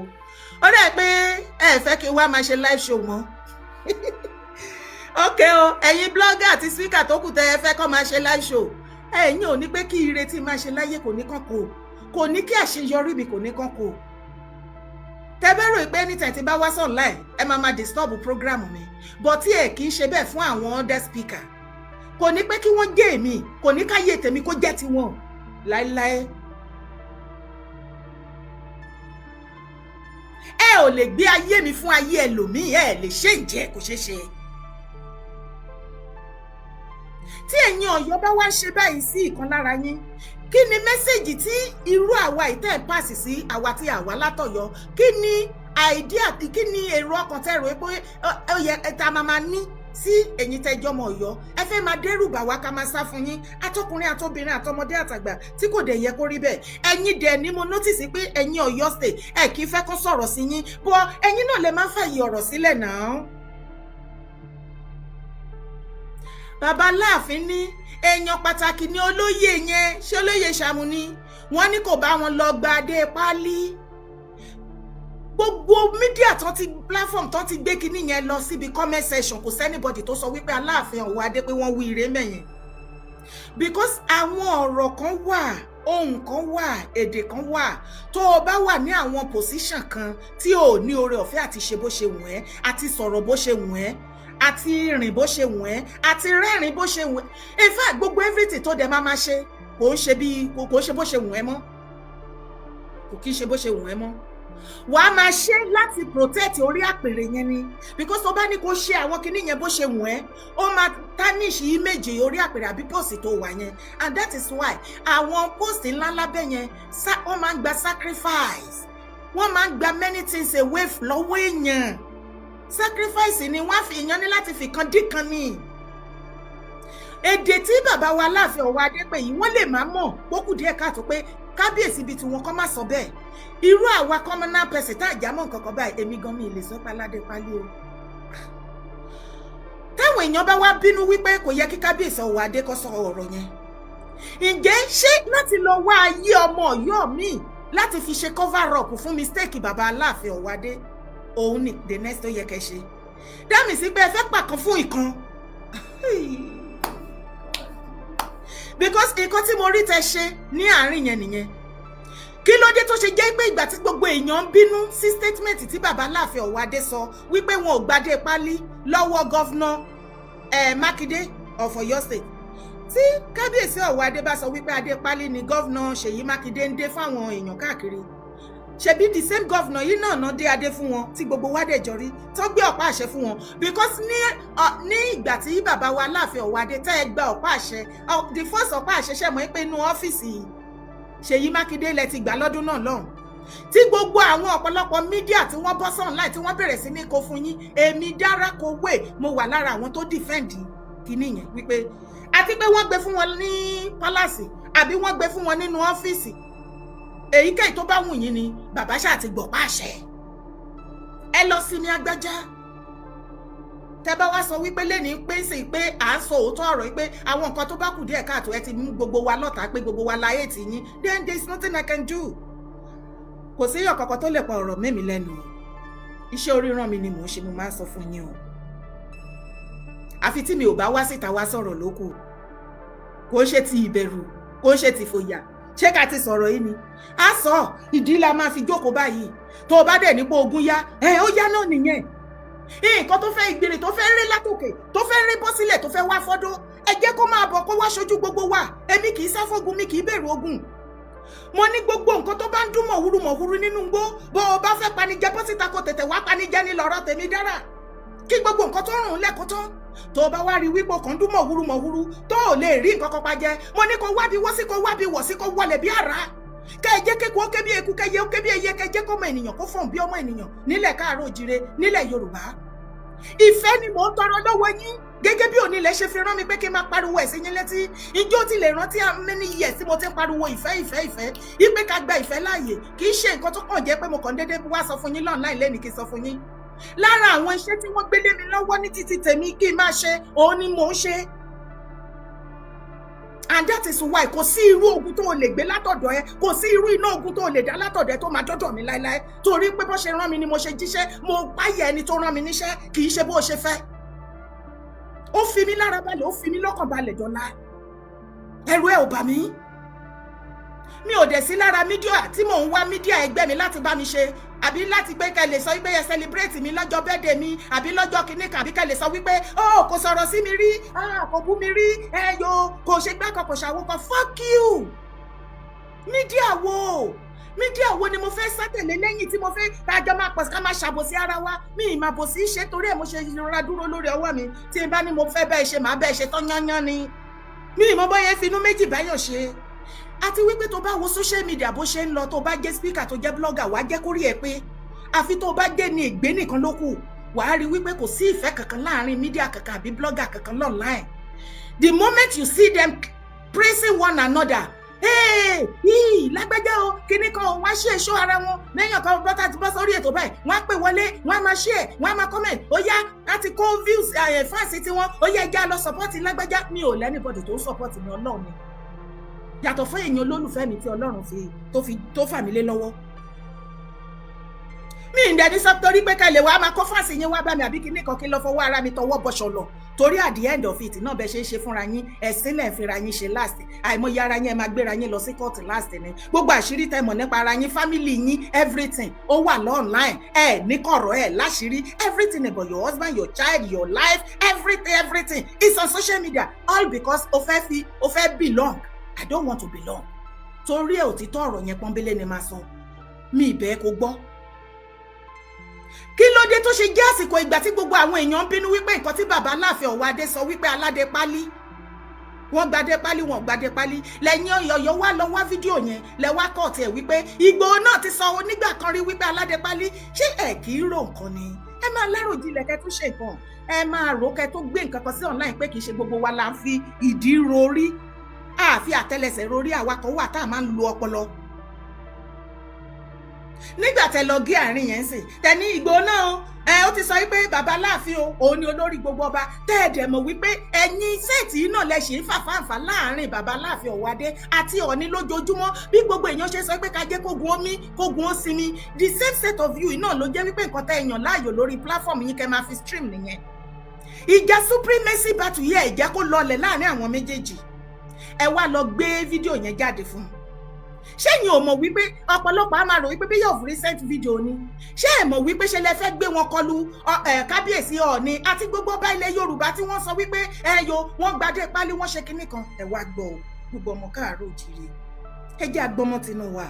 ó dẹ̀ pé ẹ fẹ́ kí wá máa ṣe live show mọ́ ok o ẹ̀yin blogger àti speaker tó kù tẹ́ ẹ fẹ́ kọ́ máa ṣe live show ẹ̀yin ò ní pé kí ire tí máa ṣe láyé kò ní kàn kò ní kí àṣeyọrí mi kò ní kàn kò tẹ́ bá rò pé anytime tí bá wá online ẹ máa disturb program mi but tí ẹ kì í ṣe bẹ́ẹ̀ fún àwọn other speaker kò ní pé kí wọ́n jẹ́ èmi kò ní káyé tèmi kó jẹ́ tiwọn láéláé. ẹ ò lè gbé ayé mi fún ayé ẹlòmíì ẹ lè ṣe ìjẹ́ kò ṣeé ṣe. tí ẹ̀yin Ọ̀yọ́ bá wá ṣe báyìí sí ìkan lára yín kí ni mẹ́sẹ̀gì tí irú àwa ìtẹ́ ẹ̀ pàṣẹ sí àwa tí àwa látọ̀yọ́ kí ni àìdíà kí ni èrò ọkàn tẹ́ rò pé ó yẹ ẹ̀ta máa ní sí ẹ̀yin tẹ́ jọmọ Ọ̀yọ́ ẹ fẹ́ máa dẹ́rù bà wá ká máa sá fún yín atọkùnrin àtobìnrin àtọmọdé àtàgbà tí kò dẹ̀ yẹ kó rí bẹ́ẹ̀ ẹ̀yin dẹ̀ ni mo notice pé ẹ̀yin Ọ̀yọ́ state ẹ kì í fẹ́ kó sọ̀rọ̀ sí yín bọ́ ẹ̀yin náà lè má fààyè ọ̀rọ̀ sílẹ̀ náà. bàbá Aláàfin ní èèyàn pàtàkì ní olóyè yẹn ṣé olóyè Ṣàmù ni wọ́n ní kò bá wọn lọ gba adé páálí gbogbo mídíà tán ti platform tán ti gbé kinní yẹn lọ síbi comment section kò sẹ́nibọ̀dì tó sọ wípé Aláàfin Ọ̀wádé pé wọ́n wí ire mẹ́yìn because àwọn ọ̀rọ̀ kan wà ohun kan wà èdè kan wà tó o bá wà ní àwọn position kan tí o ní oore ọ̀fẹ́ àti ṣe bó ṣe wù ẹ́ àti sọ̀rọ̀ bó ṣe wù ẹ́ àti rìn bó ṣe wù ẹ́ àti rẹ́rìn bó ṣe wù ẹ́ in fact gbogbo everything tó dẹ̀ máa ṣe kò ń ṣe bó ṣe wù ẹ́ mọ́ kò kí ń ṣe bó ṣe wù ẹ́ mọ́ wàá máa ṣe láti protect orí àpèrè yẹn ni because tó bá ní kó ṣe àwọn kinní yẹn bó ṣe wù ẹ́ ó máa tarnish image orí àpèrè àbí post tó wà yẹn and that is why àwọn post ńlá lábẹ́ yẹn wọ́n máa ń gba sacrifice wọ́n máa ń gba many things away lọ́wọ́ èèyàn sacrifice ni wọ́n fi èèyàn ní láti fi kan dí kan ni èdè tí bàbá wa Aláàfin Ọ̀wọ̀ Adépèyí wọ́n lè máa mọ̀ pókù díẹ̀ káàtó pé kábíyèsí bíi tiwọn kọ́ máa sọ bẹ́ẹ̀ irú àwa commonal person tá àjámọ́ nǹkan kan báyìí èmi gan mi lè sọ páládé pálí o táwọn èèyàn bá wá bínú wípé kò yẹ kí kábíyèsí Ọ̀wọ̀ Adé kó sọ ọ̀rọ̀ yẹn ǹjẹ́ ṣé láti lọ wá ayé ọmọ Ọ̀yọ́ mi láti fi ṣe cover up fún mistake bàbá Aláàfin Ọ̀wọ̀ Adé òun ni the next tó yẹ kẹ́ ṣe dámì sí pé ẹ fẹ́ pàkan fún ìkan because nǹkan tí mo rí tẹ ṣe ní àárín yẹn nìyẹn kí ló dé tó ṣe jẹ́ pé ìgbà tí gbogbo èèyàn ń bínú sí statement tí bàbá Aláàfin Ọ̀wọ̀ Adé sọ wípé wọn ò gbadé pálí lọ́wọ́ gọ́fúnà Mákindé of Ọ̀yọ́ state tí kábíyèsí Ọ̀wọ̀ Adé bá sọ wípé adé pálí ni gọ́fúnà Ṣèyí Mákindé ń dé fáwọn èèyàn káàkiri ṣebí the same governor yìí náà dé adé fún wọn tí gbogbo wa dẹjọ rí tó gbé ọ̀pá àṣẹ fún wọn because ní ìgbà tí bàbá wa Aláàfin Ọ̀wọ̀ Adé tẹ́ ẹ gba ọ̀pá àṣẹ the first ọ̀pá àṣẹ ṣẹ̀ mọ́ pé inú ọ́fíìsì Ṣèyí Mákindé lẹ ti gbà lọ́dún náà lọ́hùn tí gbogbo àwọn ọ̀pọ̀lọpọ̀ mídíà tí wọ́n bọ́ sọ̀n láì tí wọ́n bẹ̀rẹ̀ sí ní kó fún yín èmi Dára Kowé mo wà lára àwọn tó defend kínní yẹn wípé àti pé wọ́n gbé fún wọn ní pálásì àbí wọ́n gbé fún wọn nínú ọ́fíìsì èyíkéyìí tó bá wù yín ni bàbá ṣáà ti gbọ̀pá àṣẹ ẹ lọ sí ní agbájá tẹ bá wá sọ wípé lẹ́ni pé sí pé à ń sọ òótọ́ ọ̀rọ̀ pé àwọn nǹkan tó bá kù díẹ̀ káàtó ẹ ti mú gbogbo wa lọ́tà pé gbogbo wa láyé tì yín then there is nothing I can do kò sí èèyàn kankan tó lè pa ọ̀rọ̀ mẹ́mi lẹ́nu iṣẹ́ oríran mi ni mò ń ṣe mo máa ń sọ fún yín o àfi tí mi ò bá wá síta wá sọ̀rọ̀ lókù kò ń ṣe ti ìbẹ̀rù kò ń ṣe ti fòyà ṣé ká ti sọ̀rọ̀ yìí ni a sọ ìdí la máa fi jókòó báyìí tó o bá dẹ̀ nípò ogun yá ó yá náà nìyẹn nǹkan tó fẹ́ ìgbèrè tó fẹ́ rí látòkè tó fẹ́ rí bọ́ sílẹ̀ tó fẹ́ wá fọ́dọ́ ẹ jẹ́ kó máa bọ̀ kó wá ṣojú gbogbo wa èmi kì í sáfógun mi kì í bẹ̀rù ogun mo ní gbogbo nǹkan tó bá ń dún mọ̀húrú nínú igbó bó o bá fẹ́ panijẹ bọ́ síta kó tètè wá panijẹ ní lọ́rọ̀ tèmi Dára kí gbogbo nǹkan tó rùn lẹ́kọ̀ọ́ tán tó bá wá rí wípé kàn dún mọ̀húrú tó ò lè rí nǹkan kan pa jẹ mo ní kó wábi wọ́ sí kó wábi wọ̀ sí kó wọlé bí àrá kẹ́ ẹ jẹ́ kéku ó ké bí eku kẹ́yẹ ó ké bí ẹyẹ kẹ́ jẹ́ kọ́mọ ènìyàn kó fọ̀n bí ọmọ ènìyàn nílẹ̀ Káàárọ̀ Oòjíire nílẹ̀ Yorùbá ìfẹ́ ni mò ń tọrọ lọ́wọ́ yín gẹ́gẹ́ bí onílẹ̀ ṣe fi rán mi pé kí n máa pariwo ẹ̀ sí yín létí ìjọ tí lè rántí many years tí mo ti ń pariwo ìfẹ́ ìpè ká gba ìfẹ́ láàyè kì í ṣe nǹkan tó kàn jẹ́ pé mo kàn déédéé wá sọ fún yín lọ́nà láì lẹ́ni kí n sọ fún yín lára àwọn iṣẹ́ tí wọ́n gbé lé mi lọ́wọ́ ní títí tèmi kí n máa ṣe òun ni mò ń ṣe and that is why kò sí irú ogun tó o lè gbé látọ̀dọ̀ ẹ kò sí irú iná ogun tó o lè dá látọ̀dọ̀ ẹ tó máa dọ́dọ̀ mi láéláé torí pé bó ṣe rán mi ni mo ṣe jíṣẹ́ mo páyà ẹni tó rán mi níṣẹ́ kì í ṣe bó ṣe fẹ́ ó fi mí lára balẹ̀ ó fi mí lọ́kàn balẹ̀ dọ́là ẹ̀rù ẹ̀ ò bà mí mi ò dẹ̀ sí lára mídíà tí mò ń wá mídíà ẹgbẹ́ mi láti bá mi ṣe àbí láti pé kẹ́ lè sọ wípé ẹ celebrate mi lọ́jọ́ birthday mi àbí lọ́jọ́ kìíní kan àbí kẹ́ lè sọ wípé kò sọ̀rọ̀ sí mi rí kò bú mi rí kò ṣe gbá kan kò ṣàwó kan fuck you mídíà wo ni mo fẹ́ sátẹ̀lé lẹ́yìn tí mo fẹ́ tájọ́ máa pọ̀ ká máa ṣàbòsí ara wa mi ì máa bòsí ṣe torí ẹ̀ mo ṣe rọra dúró lórí ọwọ́ mi tí n bá ní mo fẹ́ bẹ́ẹ̀ ṣe máa bẹ́ẹ̀ ṣe tán yányán ni mi ì mọ bóyá finú méjì báyọ̀ ṣe àti wípé tó bá wo social media bó ṣe ń lọ tó bá jẹ́ speaker tó jẹ́ blogger wàá jẹ́ kórí ẹ̀ pé àfi tó bá jẹ́ ní ìgbé nìkan ló kù wàá rí wípé kò sí ìfẹ́ kankan láàrin media kankan àbí blogger kankan online the moment you see them praising one another lágbájá o kíní kan wá ṣe èso ara wọn lẹ́yìn ọ̀kan bọ́tà ti bọ́ sórí ètò báyìí wọ́n á pè wọlé wọ́n á máa share wọ́n á máa comment ó yá láti kó views fans tiwọn ó yá ẹja lọ support lágbájá mi ò lẹ́nìbọ̀dì tó ń support mi Ọlọ́run ni yàtọ̀ fún èèyàn olólùfẹ́ mi tí Ọlọ́run tó fà mí lé lọ́wọ́ mi ń dẹni sọ torí pé kẹlẹ̀ wàá máa kó fàṣì yín wá bá mi àbí kíní kan kí lọ fọwọ́ ara mi tọwọ́ bọ́ṣọ lọ torí at the end of it náà bẹ́ẹ̀ ṣe é ṣe fúnra yín ẹ̀sìn lẹ̀ ń fira yín ṣe last àìmọye ara yín ẹ máa gbéra yín lọ sí court last ni gbogbo àṣírí tẹ́ mọ̀ nípa ara yín family yín everything ó wà online ní kọ̀rọ̀ láṣírí everything about your husband your child your life everything is on social media all because o fẹ́ belong. I don't want to belong. Torí ẹ̀ òtítọ́ ọ̀rọ̀ yẹn pọ́nbélé ni máa sọ. Mi ìbẹ́ kò gbọ́. kí ló dé tó ṣe jẹ́ àsìkò ìgbà tí gbogbo àwọn èèyàn ń bínú wípé nǹkan tí bàbá Aláàfin Ọ̀wádé sọ wípé aládé pálí wọ́n gbadé pálí wọ́n gbadé pálí lẹ́yìn Ọ̀yọ́ wá lọ wá fídíò yẹn lẹ wá kọ̀ tiẹ̀ wípé Ìgbòho náà ti sọ nígbà kan rí wípé aládé pálí ṣé ẹ kì í rò nǹkan ni ẹ máa láròjinlẹ̀ kẹ́ tó ṣe nǹkan ẹ máa rò kẹ́ tó gbé nǹkan kan sí online pé kì í ṣe gbogbo wa la ń fi ìdí rorí àfi àtẹ́lẹsẹ̀ rorí àwakọ̀ wà tá a máa ń lo ọpọlọ. nígbà tẹ́ lọ gé àárín yẹn sìn tẹ́ ní Ìgbòho náà ó ti sọ wípé bàbá Aláàfin òun ni olórí gbogbo ọba tẹ́ẹ̀dẹ̀ mọ̀ wípé ẹ̀yin sẹ́ẹ̀tì náà lẹ ṣe ń fàfáǹfà láàrin bàbá Aláàfin Ọ̀wádé àti Ọọ̀ni lójoojúmọ́ bí gbogbo èèyàn ṣe sọ pé ká jẹ́ kógun omi kógun ó sinmi the same set of you náà ló jẹ́ wípé nǹkan tẹ́ èèyàn láàyò lórí platform yín kẹ́ máa fi stream nìyẹn. ìjà supremacy battle yẹ ẹ jẹ́ kó lọlẹ̀ láàrin àwọn méjèèjì ẹ wá lọ gbé fídíò yẹn jáde fún un. ṣẹ́yìn ò mọ̀ wípé ọ̀pọ̀lọpọ̀ á máa rò wípé bí of recent video ni ṣé ẹ mọ̀ wípé ṣe lẹ fẹ́ gbé wọn kọlu kábíyèsí Ọọ̀ni àti gbogbo ọba ilẹ̀ Yorùbá tí wọ́n sọ wípé wọ́n gbadé pálí wọ́n ṣe kinní kan ẹ wá gbọ́ gbogbo ọmọ káàárọ̀ òjìrè ẹ jẹ́ agbọ́mọ tinú wa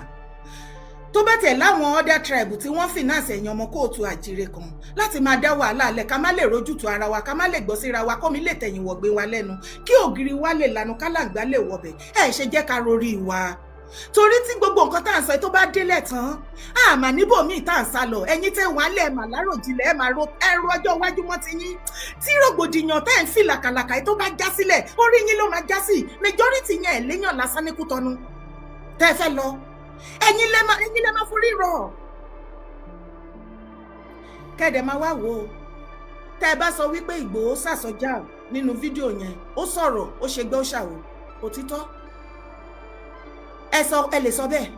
tó bá tẹ̀ láwọn other tribe tí wọ́n finance ẹ̀yàn ọmọ kóòtù àjíire kan láti máa dá wàhálà alẹ́ ká má lè rójútu ara wa ká má lè gbọ́ síra wa kọ́mi lè tẹ̀yìn wọ̀gbé wa lẹ́nu kí ògiri wa lè lanu kálàǹgbá lè wọ̀bẹ̀ ẹ ṣe jẹ́ ká rorí wa torí tí gbogbo nǹkan tá à ń sọ tó bá délẹ̀ tán àmà níbòmíì tá à ń sá lọ ẹ̀yin tẹ́ wà lẹ̀ mà láròjinlẹ̀ ẹ̀ máa ro ẹrù ọjọ́ iwájú mọ́ ti yín tí rògbòdìyàn tẹ́ ń fi làkàlàkà tó bá já sílẹ̀ orí yín ló máa já sí majority yẹn ẹ̀ léyàn lásán ní Kútọ́nù tẹ́ fẹ́ lọ ẹ̀yin lẹ máa forí rọ̀ kẹ́dẹ̀ máa wá wò ó tẹ́ ẹ bá sọ wípé Ìgbòho sàsọjà nínú fídíò yẹn ó sọ̀rọ̀ ó ṣe gbé ó ṣàwò òtítọ́ ẹ lè sọ bẹ́ẹ̀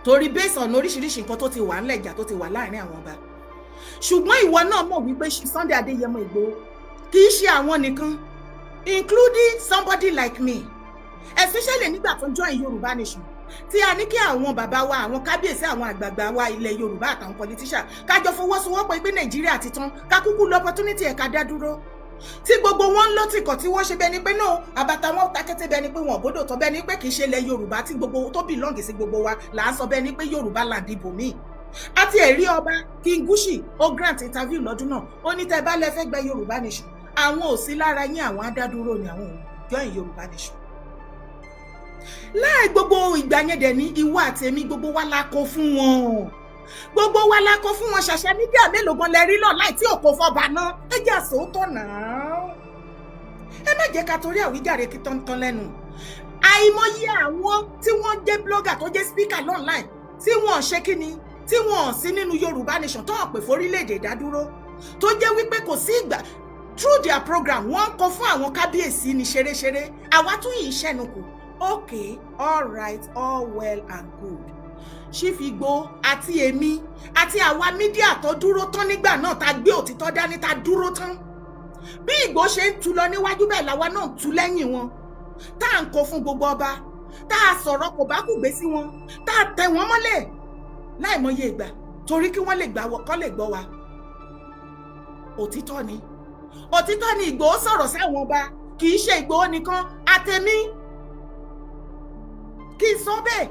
torí based on oríṣiríṣi nǹkan tó ti wà ńlẹ̀ ìjà tó ti wà láàrin àwọn ọba ṣùgbọ́n ìwọ náà mọ̀ wípé Sunday Adéyẹmọ Ìgbòho kì í ṣe àwọn nìkan including somebody like me especially nígbà tó join Yorùbá Nation tí a ní kí àwọn bàbá wa àwọn kábíyèsí àwọn àgbààgbà wa ilẹ̀ Yorùbá àtàwọn politician kájọ fọwọ́sowọ́pọ̀ pé Nàìjíríà ti tán ká kúkú lọ opportunity ẹ̀ka dá dúró tí gbogbo wọn ń lọ́tìkọ̀ tí wọ́n ṣe bẹ́ni pé náà àbàtà wọn takété bẹ́ni pé wọn òbódò tọ́ bẹ́ni pé kì í ṣe ilẹ̀ Yorùbá tí gbogbo tó belong sí gbogbo wa là ń sọ bẹ́ni pé Yorùbá là dìbò míì àti ẹ̀rí ọba King Gushi ó grant interview lọ́dún náà ó ní tẹ́ bá lẹ fẹ́ gba Yorùbá Nation àwọn ò sí lára yín àwọn adádúró ni àwọn ò join Yorùbá Nation láì gbogbo ìgbà yẹn dẹ̀ ní ìwọ àti èmi gbogbo wa la kó fún wọn gbogbo wa la kó fún wọn ṣàṣà mídíà mélòó gan lẹ rí lọ láì tí òkò fọba náà ẹ jẹ́ àsòótọ́ náà ẹ má jẹ́ ká torí àwíjàre kí tán lẹ́nu àìmọye àwọn tí wọ́n jẹ́ blogger tó jẹ́ speaker online tí wọ́n ṣe kíni tí wọ́n sí nínú Yorùbá Nation tó hàn pé forílẹ̀-èdè ìdádúró tó jẹ́ wípé kò sí ìgbà through their program wọ́n kọ fún àwọn kábíyèsí ní ṣeréṣeré àwa tún yìí ṣẹ́nukù okay all right all well and good Chief Igboho àti èmi àti àwa mídíà tó dúró tán nígbà náà tá gbé òtítọ́ dání tá dúró tán bí Igboho ṣe ń tu lọ níwájú bẹ́ẹ̀ làwa náà tú lẹ́yìn wọn tá à ń kó fún gbogbo ọba tá a sọ̀rọ̀ kò bá kù gbé sí wọn tá a tẹ̀ wọ́n mọ́lẹ̀ láìmọye ìgbà torí kí wọ́n lè gbà wọ́n kọ́ lè gbọ́ wa òtítọ́ ni Igboho sọ̀rọ̀ sáwọn ọba kì í ṣe Igboho nìkan àtẹ̀mí kí n sọ bẹ́ẹ̀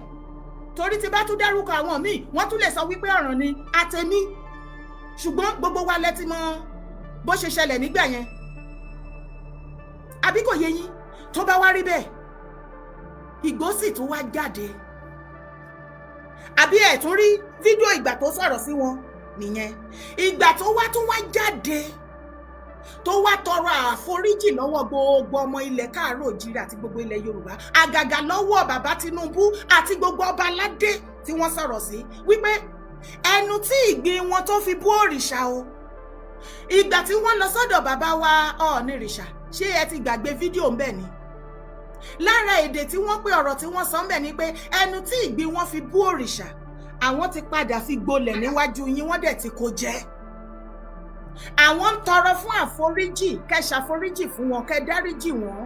torí tí bá tún dárúkọ àwọn míì wọ́n tún lè sọ wípé ọ̀ràn ni àtẹ̀mí ṣùgbọ́n gbogbo wa lẹ́tí mọ̀ bó ṣe ṣẹlẹ̀ nígbà yẹn àbí kò yé yín tó bá wá rí bẹ́ẹ̀ Igboho sì tún wá jáde àbí ẹ̀ tún rí fídíò ìgbà tó sọ̀rọ̀ sí wọn nìyẹn ìgbà tó wá tún wá jáde tó wá tọrọ àforíjì lọ́wọ́ gbogbo ọmọ ilẹ̀ káàárọ̀ òjíire àti gbogbo ilẹ̀ Yorùbá àgàgà lọ́wọ́ bàbá Tinubu àti gbogbo ọba aládé tí wọ́n sọ̀rọ̀ sí wípé ẹnu tí ìgbín wọn tó fi bú òrìṣà o ìgbà tí wọ́n lọ sọ́dọ̀ bàbá wa Ọ̀ọ̀nìrìṣà ṣé ẹ ti gbàgbé fídíò ń bẹ̀ ni lára èdè tí wọ́n pé ọ̀rọ̀ tí wọ́n sọ ń bẹ̀ ni pé ẹnu tí ìgbín wọn fi bú òrìṣà àwọn ti padà fi gbolẹ̀ níwájú yín wọ́n dẹ̀ ti kó jẹ àwọn ń tọrọ fún àforíjì kẹ́ ṣàforíjì fún wọn kẹ́ dáríjì wọn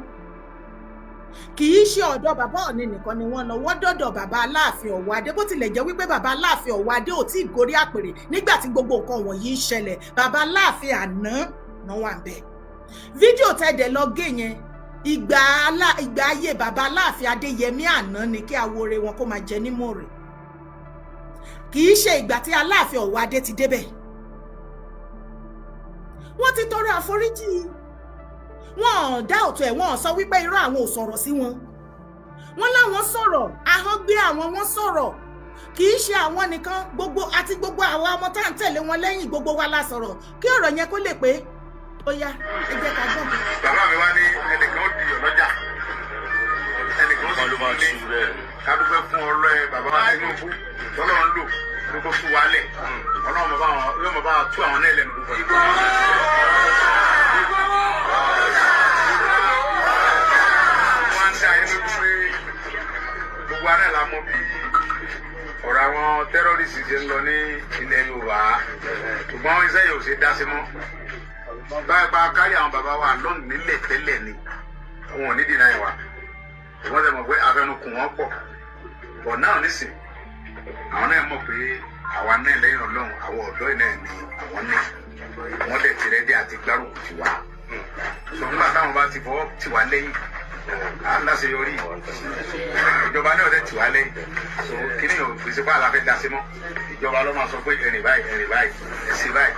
kì í ṣe ọ̀dọ̀ bàbá Ọọ̀ni nìkan ni wọ́n lọ wọ́n dọ̀dọ̀ bàbá Aláàfin Ọ̀wádé bó tilẹ̀ jẹ́ wípé bàbá Aláàfin Ọ̀wádé ò tí ì gorí àpèrè nígbà tí gbogbo nǹkan wọ̀nyí ń ṣẹlẹ̀ bàbá Aláàfin àná náà wà ń bẹ̀ fídíò tẹ́dẹ̀ lọ gé yẹn ìgbà ayé bàbá Aláàfin Adéyẹmí àná ni kí awore wọn kó máa jẹ nímọ̀ rẹ̀ kì í ṣe ìgbà tí Aláàfin Ọ̀wádé ti débẹ̀. Wọ́n ti tọrọ àforíjì, wọ́n dá ọ̀tọ̀ ẹ̀, wọ́n sọ wípé irọ́ àwọn ò sọ̀rọ̀ sí wọn. Wọ́n láwọn sọ̀rọ̀, ahọ́n gbé àwọn wọn sọ̀rọ̀, kì í ṣe àwọn nìkan, gbogbo àti gbogbo àwọn ọmọ tá à ń tẹ̀lé wọn lẹ́yìn, gbogbo wa la sọ̀rọ̀ kí ọ̀rọ̀ yẹn kó lè pé ó yá ẹ jẹ́ ká gbọ́. Bàbá mi wá ní ẹnìkan ó di ọlọ́jà, ẹnìkan ó sì ló máa ní kádúpẹ́ fún ọlọ́ bàbá Tinubu tọ́lọ́run lò ló kó tú wálẹ̀, Ọlọ́run yóò mọ̀ bá tú àwọn náà lẹ́nu púpọ̀. Wọ́n ń dá inú pé gbogbo aná la mọ̀ bí ọ̀rọ̀ àwọn tẹ́rọ́rìsì ṣe ń lọ ní ilẹ̀ Yorùbá, ṣùgbọ́n iṣẹ́ yóò ṣe dá sí mọ́. Báyìí pa kárí àwọn bàbá wa lọ́nà nílẹ̀ tẹ́lẹ̀ ni wọn ò ní dènà ìwà, ṣùgbọ́n tẹ mọ̀ pé afẹnukùn wọn pọ̀ bọ̀ náà nísìn àwọn náà mọ̀ pé àwa náà lẹ́yìn Ọlọ́run àwọn ọ̀dọ́ náà ni àwọn ní wọ́n dẹ̀ tirẹ̀ dé àti gbárùkù tì wá, ṣùgbọ́n nígbà táwọn bá ti fọwọ́ tì wá lẹ́yìn aláṣeyọrí ìjọba náà dẹ̀ tì wá lẹ́yìn, so kí ni yóò fi sípò àlàfẹ́ dá sí mọ́, ìjọba ló máa sọ pé ẹ̀rìn báyìí ẹ̀sìn báyìí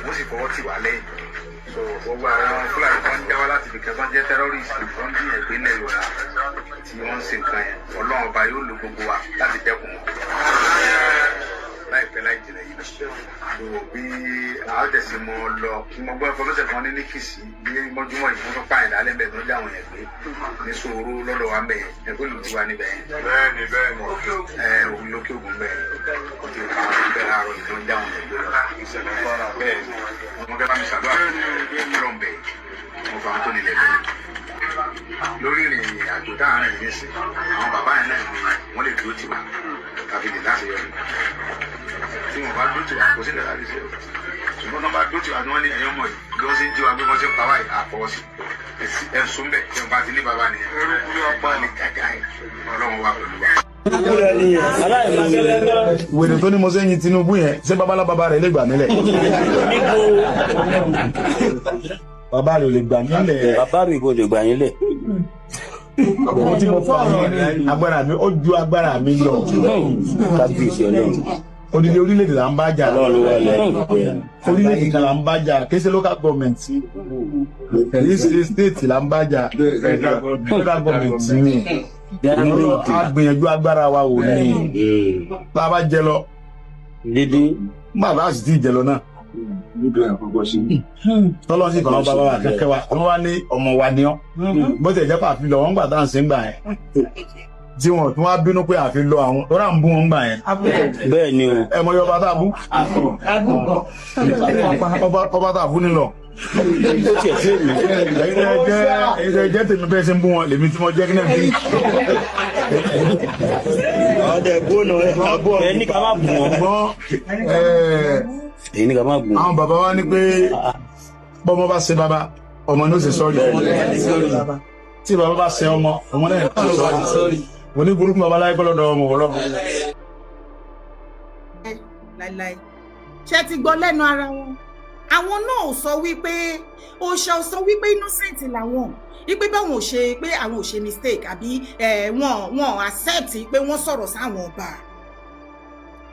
wọ́n sì fọwọ́ tì wá lẹ́yìn. So gbogbo àwọn Fúlàní kan ń jáwá láti ibìkan tó ń jẹ́ tẹ́rọ́rìsì tó ń dín ẹ̀gbẹ́ ilẹ̀ Yorùbá tí wọ́n ń ṣe nǹkan yẹn, Ọlọ́run ọba yóò lo gbogbo wa láti dẹ́kun wọn láìpẹ́ láì jìnà yìí. So bí àádẹ́sí mo lọ mo gbọ́ ìfọwọ́sẹ̀ kan ní Kìsì bí mọ́júmọ́ yìí wọ́n tó pààyàn lálẹ́ bẹ́ẹ̀ tó ń dáwọn yẹn gbé ní Sòrò lọ́dọ̀ wa bẹ́ẹ̀ ẹgbẹ́ ìlú tiwa níbẹ̀ yẹn. Bẹ́ẹ̀ni òun lókè ògùn bẹ́ẹ̀ ó ti pa àwọn bẹ́ẹ̀ láàárọ̀ yìí tó ń dáwọn yẹn gbé lọ. Ìṣẹ̀lẹ̀ fọ́ra bẹ́ẹ̀ wọ́n fẹ́ bá mi ṣàdúrà lọ́n bẹ́ẹ̀ mo fa àwọn tó nílẹ̀ bẹ́ẹ̀. Lórí ìrìn àjò dáhùn rìn nísìn àwọn bàbá yẹn náà wọ́n lè dúró tiwa tàbí lè láti yọrí. Tí wọ́n bá dúró tiwa kò sí ìdàgbà lè ṣe o. Ṣùgbọ́n wọ́n bá dúró tiwa ni wọ́n ní ẹ̀yọ́ mọ̀ yìí bí wọ́n ṣe ń jí wa bí wọ́n ṣe ń pa wáyé àfọwọ́sí. Ẹ̀sùn bẹ̀ tí wọ́n bá ti ní bàbá nìyẹn. Wọ́n ní gàgà ẹ̀ Ọlọ́run wà pẹ̀lú wa. Wèrè tó ní mo ṣe yin Tinubu yẹn ṣé babalá bàbá rẹ̀ lè gbà mílẹ̀. Bàbá rẹ̀ ò lè gbà mílẹ̀. Bàbá mi kò lè gbà yín lẹ̀. Mo ti mọ̀ fún àwọn agbára mi ó ju agbára mi lọ. Kábíyèsí Ọlọ́run. Odidi orílẹ̀-èdè là ń bá jà. Orílẹ̀-èdè kan là ń bá jà kí ṣe local government kì state là ń bá jà local government ni. A gbìyànjú agbára wa wò ní bá a bá jẹ lọ. Dídí. Bàbá a sì ti jẹ lọ náà. Tọ́lọ́ sì kàn án bàbá wa kẹ́kẹ́ wa wọ́n wá ní ọmọ wa ní ọ́. Bó ti jẹ́ pé àfi lọ wọ́n gbà tá à ń ṣe ń gbà yẹn. Tí wọ́n tún wá bínú pé àfi lọ àwọn tó rà ń bú wọn gbà yẹn. Bẹ́ẹ̀ ni o. Ẹ mọ yọba tá a bú. Ọba tá a bú nílọ. Ó tiẹ̀ sí èmi. Ẹ̀yin jẹ́ tèmi bẹ́ẹ̀ ṣe ń bú wọn lèmi tí mo jẹ́ kí náà bí. Ọ̀dẹ̀ gbóná ẹ̀ ní ká má bù wọn. Èyí ní ká má bù wọn. Àwọn bàbá wa ní pé bọ́mọ bá ṣe bàbá ọmọ ní ó ṣe sọ́ọ̀rì. Tí bàbá bá ṣe ọmọ náà ní ó ṣe sọ́ọ̀rì. Mo ní burúkú bàbá láyé kọ́lọ́dọ̀ ọmọ ọlọ́mọ. Láíláí ṣé ti gbọ́ lẹ́nu ara wọn? Àwọn náà ò sọ wípé òòṣà ò sọ wípé innocent làwọn, wípé báwọn ò ṣe pé àwọn ò ṣe mistake àbí wọn accept pé wọ́n sọ̀rọ̀ sáwọn ọba.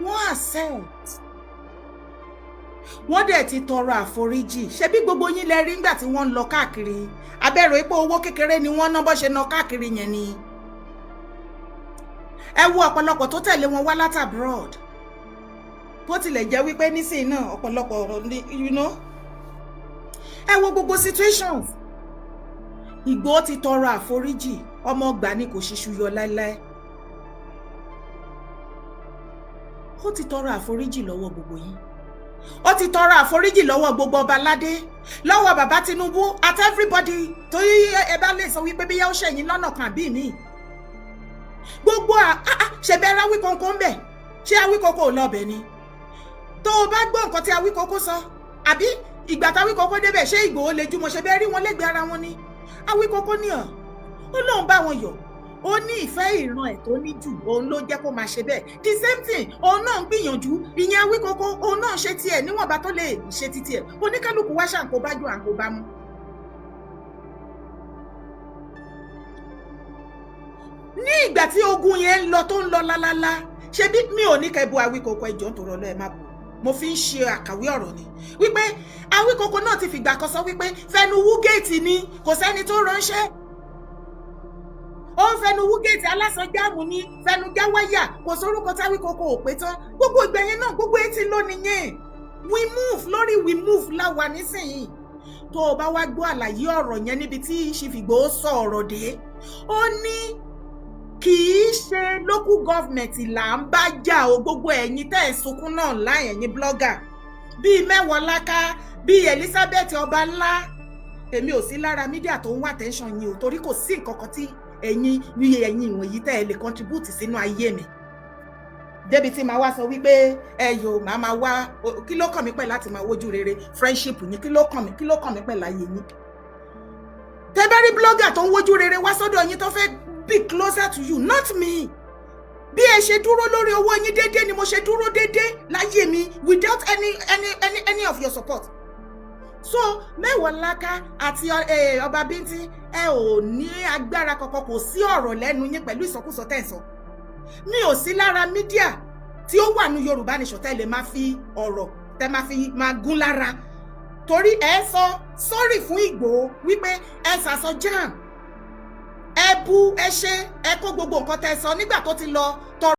Wọ́n accept. Wọ́n dẹ̀ ti tọrọ àforíjì. Ṣé bí gbogbo yín lẹ rí nígbà tí wọ́n ń lọ káàkiri? Abẹ́rò pé owó kékeré ni wọ́n ná bọ́ ṣe ná káàkiri yẹn ni. Ẹ wo ọ̀pọ̀lọpọ̀ tó tẹ̀lé wọn wá láti abroad. Bó tilẹ̀ jẹ́ wípé nísìnyí náà ọ̀pọ̀lọpọ̀ you know. Ẹ wo gbogbo situations. Ìgbò ti tọrọ àforíjì, ọmọ ọgbà ni kò ṣiṣu yọ láéláé. Ó ti tọrọ àforíjì lọ́wọ́ gbogbo yín. Ó ti tọrọ àforíjì lọ́wọ́ gbogbo ọba aládé, lọ́wọ́ bàbá Tinubu at everybody tó yí ẹ bá lè sọ wípé bí yá ó ṣẹ̀yìn lọ́nà kan àbí mi. Gbogbo ṣe bẹ́ẹ̀ Awíkókó ń bẹ̀, ṣé Awíkókó ò lọ́bẹ̀ ni? Tó o bá gbọ́ nǹkan tí Awíkókó sọ, àbí ìgbà tí Awíkókó débẹ̀ ṣé Ìgbòho lè jùmọ̀ ṣe bẹ́ẹ̀ rí wọn lẹ́gbẹ̀ẹ́ ara wọn ni? Awíkókó ní ó lóun bá wọn yọ̀, ó ní ìfẹ́ ìran ẹ̀ tó ní jù òun ló jẹ́ kó máa ṣe bẹ́ẹ̀. The same thing òun náà ń gbìyànjú, ìyẹn Awíkókó òun náà ṣe tiẹ̀ níwọ̀nba tó lè ṣe ti tiẹ̀, oníkálukú wá ṣàǹkó bá ju àǹkó bá mú. Ní ìgbà tí ogun yẹn ń lọ tó ń lọ lálálá ṣe bí mi ò ní kẹ́ bu Awíkókó ẹjọ́ nítorí ọlọ́ ẹ má bù mo fi ń ṣe àkàwé ọ̀rọ̀ ni wípé Awíkókó náà ti fìgbà kan sọ wípé fẹnu wú géètì ni kò sẹ́ni tó ránṣẹ́ ó ń fẹnu wú géètì alásọjáàmù ni fẹnu já wáyà kò sórúkọ tí Awíkókó ò pé tán gbogbo ìgbẹ̀yìn náà gbogbo etí ló nìyẹn we move lórí we move láwa nísìnyí tó o bá wá gbọ́ àlàyé ọ̀rọ̀ yẹn níbi tí Chief Igboho sọ ọ̀rọ̀ dé ó ní kì í ṣe local government là ń bá jà o gbogbo ẹ̀yin tẹ́ ẹ̀ sunkún náà láyẹ̀yìn blogger bíi Mẹ́wọ̀ọ́láká bíi Elizabeth Ọbańlá èmi ò sí lára mídíà tó ń wá attention yín o torí kò sí nǹkan kan tí ẹ̀yin ìwọ̀nyí tẹ́ ẹ lè contribute sínú ayé mi débi tí màá wá sọ wípé ẹyọ màá wá kí ló kàn mí pẹ̀ láti máa wojú rere friendship yín kí ló kàn mí pẹ̀ láyé yín tẹ́bẹ́rí blogger tó ń wojú rere wá sọ́dọ̀ yín tó fẹ́ be closer to you not me bí ẹ ṣe dúró lórí owó yín déédéé ni mo ṣe dúró déédéé láyé mi without any of your support so Mẹ́wọ̀ọ́láká àti Ọba Bíntín ẹ ò ní agbára kankan kò sí ọ̀rọ̀ lẹ́nu yín pẹ̀lú ìsọkúsọ tẹ́ ẹ sọ mi ò sí lára mídíà tí ó wà ní Yorùbá Nation tẹ́ lè máa fi ọ̀rọ̀ tẹ́ máa fi máa gún lára torí ẹ sọ sọ́rí fún Ìgbòho wípé ẹ sàsọ jam ẹ bú ẹ ṣe ẹ kó gbogbo nǹkan tẹ́ sọ nígbà tó ti lọ tọrọ